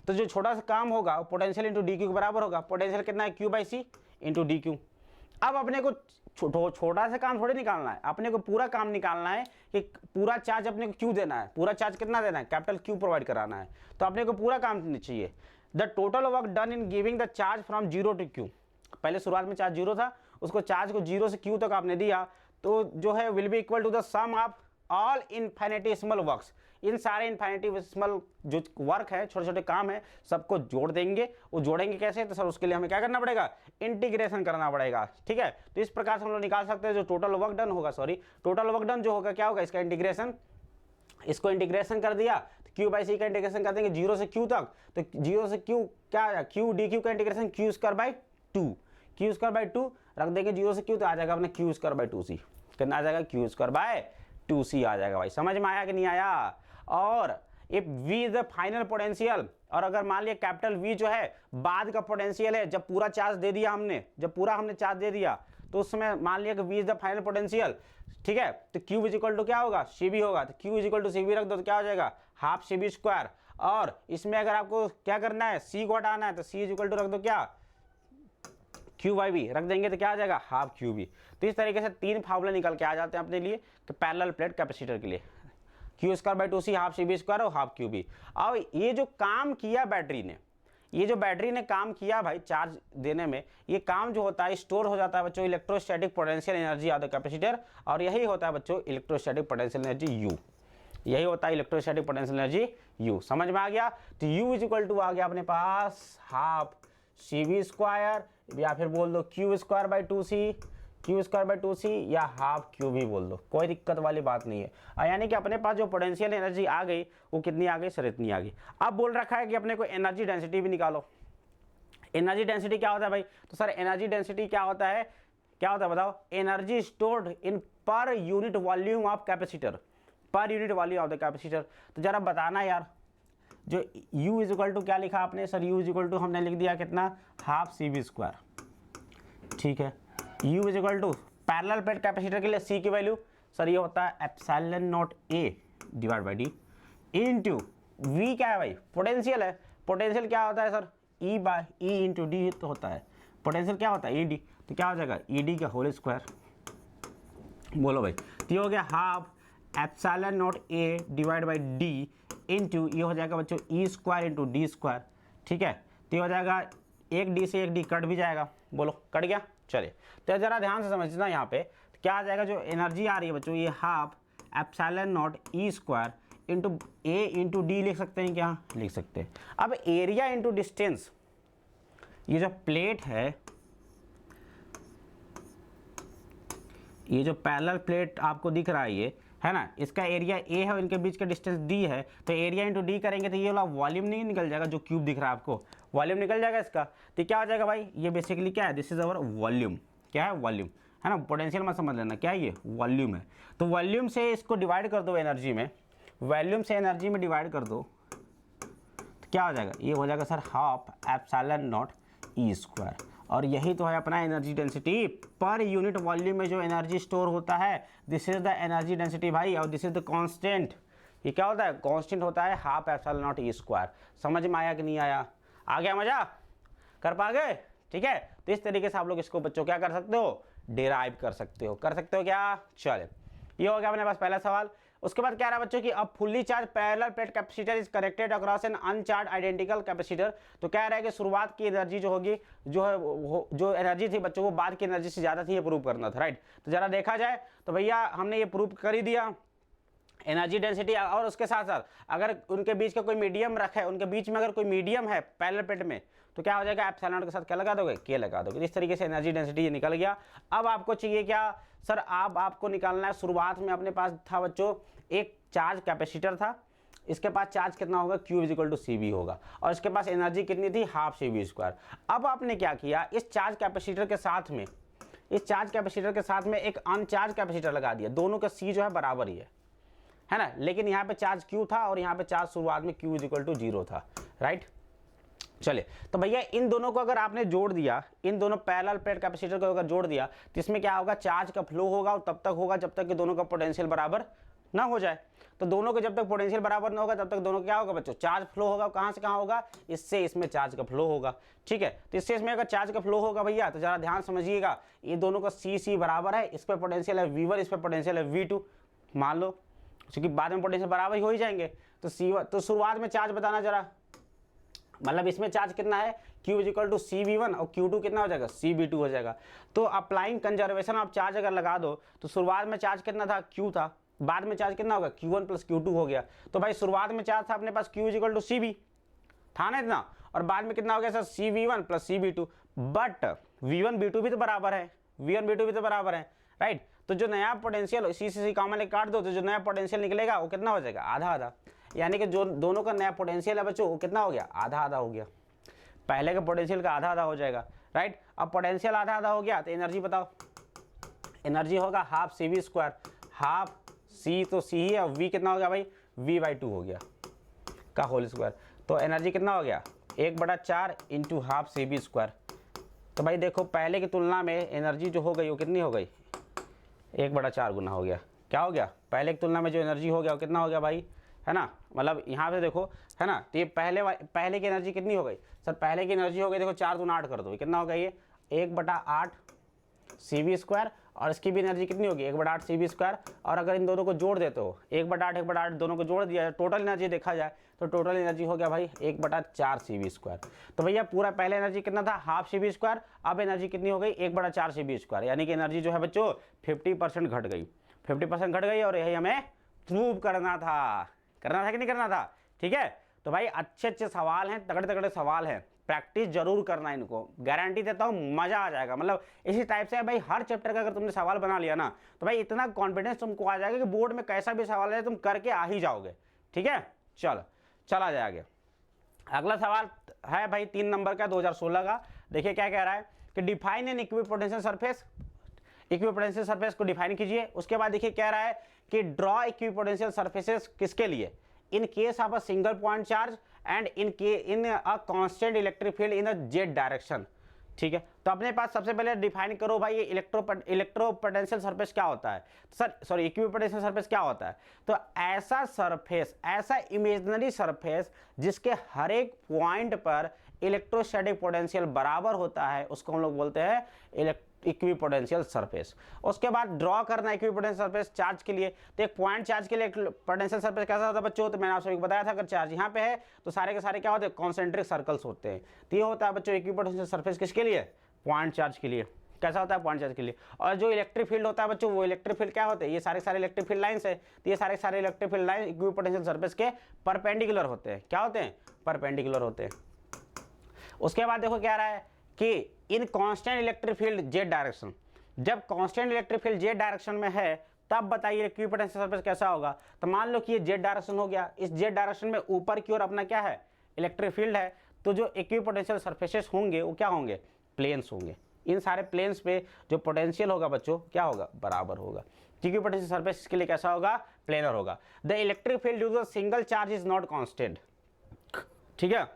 तो जो छोटा सा काम होगा पोटेंशियल इंटू dq के बराबर होगा। पोटेंशियल कितना है, q/c इंटू dq। अब अपने को छोटा सा काम थोड़ी निकालना है, अपने को पूरा काम निकालना है कि पूरा चार्ज अपने को क्यू देना है, पूरा चार्ज कितना देना है, कैपिटल क्यू प्रोवाइड कराना है। तो अपने को पूरा काम चाहिए। The total work done in giving the charge from zero to q, पहले शुरुआत में चार्ज जीरो था, उसको चार्ज को जीरो से क्यू तक आपने दिया, तो जो है will be equal to the sum of all infinitesimal works, इन सारे इनफाइनेटिसिमल जो वर्क है, छोटे छोटे काम है, सबको जोड़ देंगे। वो जोड़ेंगे कैसे, तो सर उसके लिए हमें क्या करना पड़ेगा, इंटीग्रेशन करना पड़ेगा, ठीक है। तो इस प्रकार से हम लोग निकाल सकते हैं जो टोटल वर्क डन होगा, टोटल वर्क डन जो होगा क्या होगा, इसका इंटीग्रेशन, इसको इंटीग्रेशन कर दिया तो क्यू बाई सी का इंटीग्रेशन कर देंगे जीरो से क्यू तक, तो जीरो से क्यू क्या आया, क्यू डी क्यू का integration q square by two, q square by two रख देंगे जीरो से क्यू, तो आ जाएगा अपने q square by two c, कितना आ जाएगा, q square by two c आ जाएगा। भाई समझ में आया कि नहीं आया। और if v is the final potential, और अगर मान लिया कैपिटल वी जो है बाद का पोटेंशियल है, जब पूरा चार्ज दे दिया हमने, जब पूरा हमने चार्ज दे दिया तो उस समय मान लिया कि v is the final potential, ठीक है। तो क्यू इज इक्वल टू क्या होगा, सी बी होगा, तो q is equal to c v रख दो तो क्या हो जाएगा, हाफ सी बी स्क्वायर। और इसमें अगर आपको क्या करना है, सी को हटाना है, तो सी इज इक्वल टू रख दो क्या, क्यू बाई बी रख देंगे तो क्या आ जाएगा, हाफ क्यू बी। तो इस तरीके से तीन फार्मूले निकल के आ जाते हैं अपने लिए कि पैरेलल प्लेट कैपेसिटर के लिए, q square by two c, half C B square और हाफ क्यू बी। अब ये जो काम किया बैटरी ने, ये जो बैटरी ने काम किया भाई चार्ज देने में, ये काम जो होता है स्टोर हो जाता है बच्चों electrostatic potential energy of the capacitor, और यही होता है बच्चों इलेक्ट्रोस्टैटिक पोटेंशियल एनर्जी यू, यही होता है इलेक्ट्रोस्टैटिक पोटेंशियल एनर्जी यू। समझ में आ गया। तो यू इज इक्वल टू आ गया अपने पास हाफ सी बी स्क्वायर, या फिर बोल दो Q square by two C, Q square by two C, या हाफ क्यू भी बोल दो, कोई दिक्कत वाली बात नहीं है। यानी कि अपने पास जो पोटेंशियल एनर्जी आ गई वो कितनी आ गई सर, इतनी आ गई। अब बोल रखा है कि अपने को एनर्जी डेंसिटी भी निकालो। एनर्जी डेंसिटी क्या होता है भाई, तो सर एनर्जी डेंसिटी क्या होता है, क्या होता है बताओ, energy stored in per unit volume of capacitor, per unit volume of the capacitor. तो जरा बताना यार, जो U इज इक्वल टू क्या लिखा आपने sir, U is equal to हमने लिख दिया कितना, हाफ सी बी स्क्वायर, ठीक है। U is equal to parallel plate capacitor के लिए C की वैल्यू सर ये होता है epsilon naught A divide by d into V क्या है भाई, पोटेंशियल है। पोटेंशियल क्या होता है sir, E by E into D तो होता है, पोटेंशियल क्या होता है ED, तो क्या हो जाएगा ED का होल स्क्वायर। बोलो भाई, तो ये हो गया half epsilon naught A divide by D into ये हो जाएगा बच्चों E square into D square, ठीक है। तो ये हो जाएगा एक डी से एक डी कट भी जाएगा, बोलो कट गया। चलिए तो जरा ध्यान से समझना, यहाँ पे तो क्या आ जाएगा, जो एनर्जी आ रही है बच्चों ये half epsilon not E square into A into D लिख सकते हैं, क्या लिख सकते हैं। अब एरिया इंटू डिस्टेंस, ये जो प्लेट ये जो पैरेलल प्लेट आपको दिख रहा है ये है ना, इसका एरिया ए है और इनके बीच का डिस्टेंस डी है, तो एरिया इंटू डी करेंगे तो ये वाला वॉल्यूम नहीं निकल जाएगा, जो क्यूब दिख रहा है आपको वॉल्यूम निकल जाएगा इसका। तो क्या हो जाएगा भाई, ये बेसिकली क्या है, दिस इज अवर वॉल्यूम, क्या है वॉल्यूम, है ना, पोटेंशियल मत समझ लेना, क्या है ये वॉल्यूम है। तो वॉल्यूम से इसको डिवाइड कर दो एनर्जी में, वॉल्यूम से एनर्जी में डिवाइड कर दो तो क्या हो जाएगा, ये हो जाएगा sir half epsilon not E square. और यही तो है अपना energy density, per unit volume में जो एनर्जी स्टोर होता है, this is the energy density भाई, और दिस इज द कांस्टेंट। ये क्या होता है, कांस्टेंट होता है half epsilon not E square. समझ में आया कि नहीं आया, आ गया मजा, कर पा गए, ठीक है। तो इस तरीके से आप लोग इसको बच्चों क्या कर सकते हो, डिराइव कर सकते हो क्या। चले ये हो गया अपने पास पहला सवाल। उसके बाद क्या रहा बच्चों की, अब fully charge parallel plate capacitor is connected across N अनचार्ज identical capacitor. तो क्या रहा है कि शुरुआत की एनर्जी जो होगी, जो है जो एनर्जी थी बच्चों को बाद की एनर्जी से ज़्यादा थी, ये प्रूव करना था, राइट। तो जरा देखा जाए तो भैया हमने ये प्रूव कर ही दिया एनर्जी डेंसिटी। और उसके साथ साथ अगर उनके बीच का कोई मीडियम रखा है, उनके बीच में अगर कोई मीडियम है पैरेलल प्लेट में, तो क्या हो जाएगा, एप्सिलॉन नॉट के साथ क्या लगा दोगे, के लगा दोगे। इस तरीके से एनर्जी डेंसिटी ये निकल गया। अब आपको चाहिए क्या सर, आपको निकालना है, शुरुआत में अपने पास था बच्चों एक चार्ज कैपेसिटर था, इसके पास चार्ज कितना होगा, Q is equal to c v होगा, और इसके पास एनर्जी कितनी थी, हाफ सी बी स्क्वायर। अब आपने क्या किया, इस चार्ज कैपेसिटर के साथ में, इस चार्ज कैपेसिटर के साथ में एक अनचार्ज कैपेसिटर लगा दिया, दोनों का C जो है बराबर ही है ना, लेकिन यहाँ पे चार्ज Q था और यहाँ पे चार्ज शुरुआत में Q इज इक्वल टू 0 था, राइट। चलिए तो भैया इन दोनों को अगर आपने जोड़ दिया, इन दोनों पैरेलल प्लेट कैपेसिटर को अगर जोड़ दिया, तो इसमें क्या होगा, चार्ज का फ्लो होगा और तब तक होगा जब तक कि दोनों का पोटेंशियल बराबर ना हो जाए। तो दोनों के जब तक पोटेंशियल बराबर ना होगा तब तक दोनों क्या होगा बच्चों, चार्ज फ्लो होगा। कहाँ से कहाँ होगा, इससे इसमें चार्ज का फ्लो होगा। ठीक है, तो इससे इसमें अगर चार्ज का फ्लो होगा भैया तो जरा ध्यान समझिएगा, ये दोनों का सी बराबर है, इस पर पोटेंशियल है V1, इस पर पोटेंशियल है V2 मान लो, क्योंकि बाद में पोटेंशियल बराबर ही हो ही जाएंगे। तो C1, तो शुरुआत में चार्ज बताना जरा, मतलब इसमें चार्ज कितना है, Q = CV1 और Q2 कितना हो जाएगा, CV2 हो जाएगा। तो अप्लाइंग कंजर्वेशन ऑफ चार्ज अगर लगा दो तो शुरुआत में चार्ज कितना था, Q था, बाद में चार्ज कितना होगा, Q1 + Q2 हो गया। तो भाई शुरुआत में चार्ज था अपने पास Q = CV था ना इतना, और बाद में कितना हो गया sir, CV1 + CV2। But V1 V2 भी तो बराबर है, V1 V2 भी तो बराबर है, राइट। तो जो नया पोटेंशियल सी कॉमन काट दो तो जो नया पोटेंशियल निकलेगा वो कितना हो जाएगा, आधा आधा। यानी कि जो दोनों का नया पोटेंशियल है बच्चों वो कितना हो गया, आधा आधा हो गया। पहले के पोटेंशियल का आधा आधा हो जाएगा, राइट। अब पोटेंशियल आधा आधा हो गया तो एनर्जी बताओ, एनर्जी होगा हाफ CV², हाफ C तो C ही है, और V कितना हो गया भाई, V/2 हो गया का होल स्क्वायर। तो एनर्जी कितना हो गया, 1/4 × हाफ CV²। तो भाई देखो पहले की तुलना में एनर्जी जो हो गई वो कितनी हो गई, 1/4 गुना हो गया। क्या हो गया, पहले की तुलना में जो एनर्जी हो गया वो कितना हो गया भाई, है ना। मतलब यहाँ पे देखो, है ना, तो ये पहले की एनर्जी कितनी हो गई सर, पहले की एनर्जी हो गई देखो 4 × 8 कर दो, कितना हो गया ये 1/8 CV², और इसकी भी एनर्जी कितनी होगी 1/8 CV²। और अगर इन दोनों को जोड़ देते हो 1/8 दोनों को जोड़ दिया, टोटल एनर्जी देखा जाए तो टोटल एनर्जी हो गया भाई 1/4 CV²। तो भैया पूरा पहले एनर्जी कितना था, हाफ CV², अब एनर्जी कितनी हो गई 1/4 CV², यानी कि एनर्जी जो है बच्चों 50% घट गई, 50% घट गई। और यही हमें प्रूव करना था कि नहीं करना था, ठीक है। तो भाई अच्छे अच्छे सवाल हैं, तगड़े तगड़े सवाल हैं, प्रैक्टिस जरूर करना इनको, गारंटी देता हूँ मजा आ जाएगा। मतलब इसी टाइप से भाई हर चैप्टर का अगर तुमने सवाल बना लिया ना तो भाई इतना कॉन्फिडेंस तुमको आ जाएगा कि बोर्ड में कैसा भी सवाल है तुम करके आ ही जाओगे, ठीक है। चला जाएगा। अगला सवाल है भाई 3 नंबर का 2016 का। देखिए क्या कह रहा है कि define an equipotential surface, equipotential surface को डिफाइन कीजिए। उसके बाद देखिए कह रहा है कि ड्रॉ इक्विपोटेंशियल सरफेसेस किसके लिए, इन case of a single point charge and in a constant electric field in a Z direction. ठीक है, तो अपने पास सबसे पहले डिफाइन करो भाई ये इलेक्ट्रोपोटेंशियल सरफेस क्या होता है, सॉरी इक्विपोटेंशियल सरफेस क्या होता है। तो ऐसा सरफेस, ऐसा इमेजिनरी सरफेस जिसके हर एक पॉइंट पर इलेक्ट्रोस्टैटिक पोटेंशियल बराबर होता है उसको हम लोग बोलते हैं इक्विपोटेंशियल सरफेस। उसके बाद ड्रॉ करना इक्विपोटेंशियल सरफेस चार्ज के लिए। तो एक पॉइंट चार्ज के लिए पोटेंशियल सरफेस कैसा होता है बच्चों, तो मैंने आप सभी को बताया था अगर चार्ज यहाँ पे है तो सारे के सारे क्या होते हैं, कॉन्सेंट्रिक सर्कल्स होते हैं। तो ये होता है बच्चों इक्विपोटेंशियल सरफेस किसके लिए, पॉइंट चार्ज के लिए। कैसा होता है, पॉइंट चार्ज के लिए। और जो इलेक्ट्रिक फील्ड होता है बच्चों वो इलेक्ट्रिक फील्ड क्या होते हैं, ये सारे इलेक्ट्रिक फील्ड लाइन्स है। तो ये सारे electric field line equipotential surface के परपेंडिकुलर होते हैं। क्या होते हैं, परपेंडिकुलर होते हैं। उसके बाद देखो क्या रहा है कि in constant electric field Z direction, जब constant electric field Z direction में है तब बताइए इक्विपोटेंशियल सरफेस कैसा होगा। तो मान लो कि ये जेड डायरेक्शन हो गया, इस जेड डायरेक्शन में ऊपर की ओर अपना क्या है, इलेक्ट्रिक फील्ड है। तो जो इक्विपोटेंशियल सरफेसेस होंगे वो क्या होंगे, प्लेन्स होंगे। इन सारे प्लेन्स पे जो पोटेंशियल होगा बच्चों क्या होगा, बराबर होगा। इक्विपोटेंशियल सरफेस के लिए कैसा होगा, प्लेनर होगा। The electric field due to single charge is not constant. ठीक है,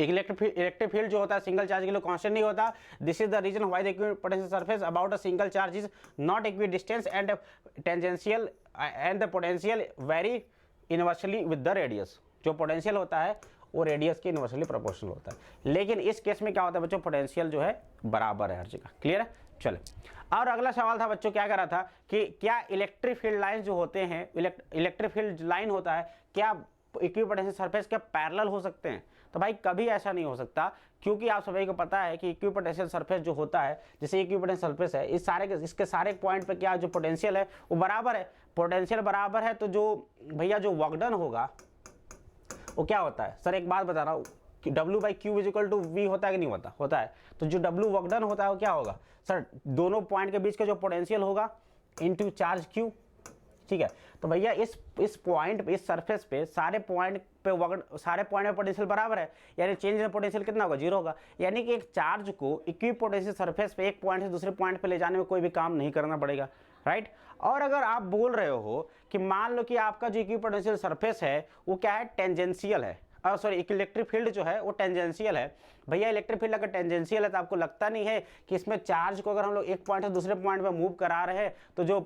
इलेक्ट्रिक फील्ड जो होता है सिंगल चार्ज के लिए कांस्टेंट नहीं होता। This is the reason why the equipotential surface about a single charge is not equidistant and tangential and the potential vary inversely with the radius. जो potential होता है वो रेडियस के inversely proportional होता है। लेकिन इस केस में क्या होता है बच्चों, पोटेंशियल जो है बराबर है हर जगह। क्लियर है, चले। और अगला सवाल था बच्चों क्या कर रहा था कि क्या इलेक्ट्रिक फील्ड लाइन जो होते हैं, इलेक्ट्रिक फील्ड लाइन होता है क्या इक्विपोटेंशियल सरफेस के पैरेलल हो सकते हैं। तो भाई कभी ऐसा नहीं हो सकता, क्योंकि आप सभी को पता है कि इक्विपोटेंशियल सरफेस जो होता है, जैसे इक्विपोटेंशियल सरफेस है, इसके सारे पॉइंट पे क्या जो पोटेंशियल है वो बराबर है। पोटेंशियल बराबर है तो जो भैया जो वर्क डन होगा वो क्या होता है। सर एक बात बता रहा हूँ कि W/Q = V होता है कि नहीं होता, होता है। तो जो W वर्क डन होता है वो क्या होगा सर, दोनों पॉइंट के बीच का जो पोटेंशियल होगा इनटू चार्ज Q। ठीक है, तो भैया इस पॉइंट पे, इस सरफेस पे सारे पॉइंट में पोटेंशियल बराबर है, यानी चेंज इन पोटेंशियल कितना होगा, 0 होगा। यानी कि एक चार्ज को इक्विपोटेंशियल सरफेस पे एक पॉइंट से दूसरे पॉइंट पे ले जाने में कोई भी काम नहीं करना पड़ेगा, राइट। और अगर आप बोल रहे हो कि मान लो कि आपका जो इक्विपोटेंशियल सरफेस है वो क्या है, टेंजेंशियल है, सॉरी इलेक्ट्रिक फील्ड जो है वो टेंजेंशियल है। भैया इलेक्ट्रिक फील्ड अगर टेंजेंशियल है तो आपको लगता नहीं है कि इसमें चार्ज को अगर हम लोग एक पॉइंट से दूसरे पॉइंट पे मूव करा रहे हैं तो जो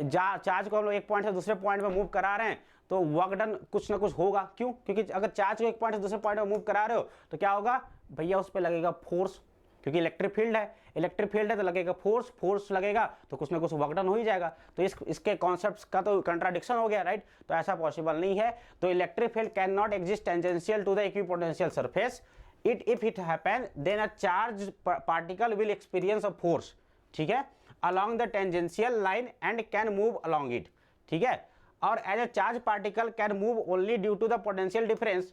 चार्ज को हम लोग एक पॉइंट से दूसरे पॉइंट में मूव करा रहे हैं तो वर्क डन कुछ ना कुछ होगा। क्यों? क्योंकि अगर चार्ज को एक पॉइंट से दूसरे पॉइंट में मूव करा रहे हो तो क्या होगा भैया, उस पर लगेगा फोर्स, क्योंकि इलेक्ट्रिक फील्ड है, इलेक्ट्रिक फील्ड है तो लगेगा फोर्स, फोर्स लगेगा तो कुछ ना कुछ वर्क डन हो ही जाएगा। तो इसके कॉन्सेप्ट्स का तो कंट्राडिक्शन हो गया, राइट? तो ऐसा पॉसिबल नहीं है। तो electric field can not exist tangential to the equipotential surface, if it happen then a charge particle will experience a force, ठीक है, along the tangential line and can move along it, ठीक है। और as a charge particle can move only due to the potential difference,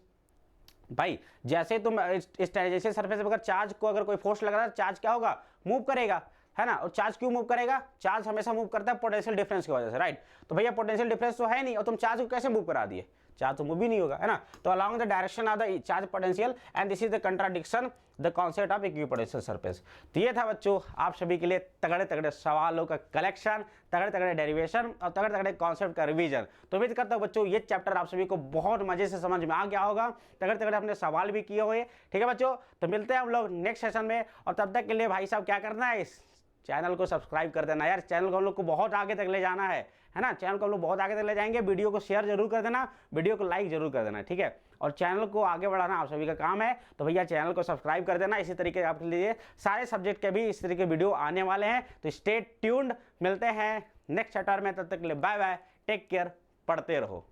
भाई जैसे तुम इस tangential surface पर अगर चार्ज को अगर कोई फोर्स लग रहा है, चार्ज क्या होगा, मूव करेगा, है ना। और चार्ज क्यों मूव करेगा? चार्ज हमेशा मूव करता है पोटेंशियल डिफरेंस की वजह से, राइट। तो भैया पोटेंशियल डिफरेंस तो है नहीं और तुम चार्ज को कैसे मूव करा दिए? चार्ज तो मूव भी नहीं होगा, है ना। तो along the direction of the charge potential and this is the contradiction the concept of equipotential surface. तो ये था बच्चों आप सभी के लिए तगड़े तगड़े सवालों का कलेक्शन, तगड़े तगड़े डेरिवेशन और तगड़े तगड़े कॉन्सेप्ट का रिवीजन। तो उम्मीद करता हूँ बच्चों ये चैप्टर आप सभी को बहुत मजे से समझ में आ गया होगा, तगड़े तगड़े अपने सवाल भी किए हुए, ठीक है बच्चों। तो मिलते हैं हम लोग नेक्स्ट सेशन में, और तब तक के लिए भाई साहब क्या करना है, इस चैनल को सब्सक्राइब कर देना यार। चैनल को हम लोग को बहुत आगे तक ले जाना है ना। चैनल को हम लोग बहुत आगे तक ले जाएंगे। वीडियो को शेयर जरूर कर देना, वीडियो को लाइक जरूर कर देना, ठीक है। और चैनल को आगे बढ़ाना आप सभी का काम है। तो भैया चैनल को सब्सक्राइब कर देना। इसी तरीके आपके लिए सारे सब्जेक्ट के भी इस तरीके वीडियो आने वाले हैं। तो स्टे ट्यून्ड, मिलते हैं नेक्स्ट चैप्टर में। तब तक के लिए बाय बाय, टेक केयर, पढ़ते रहो।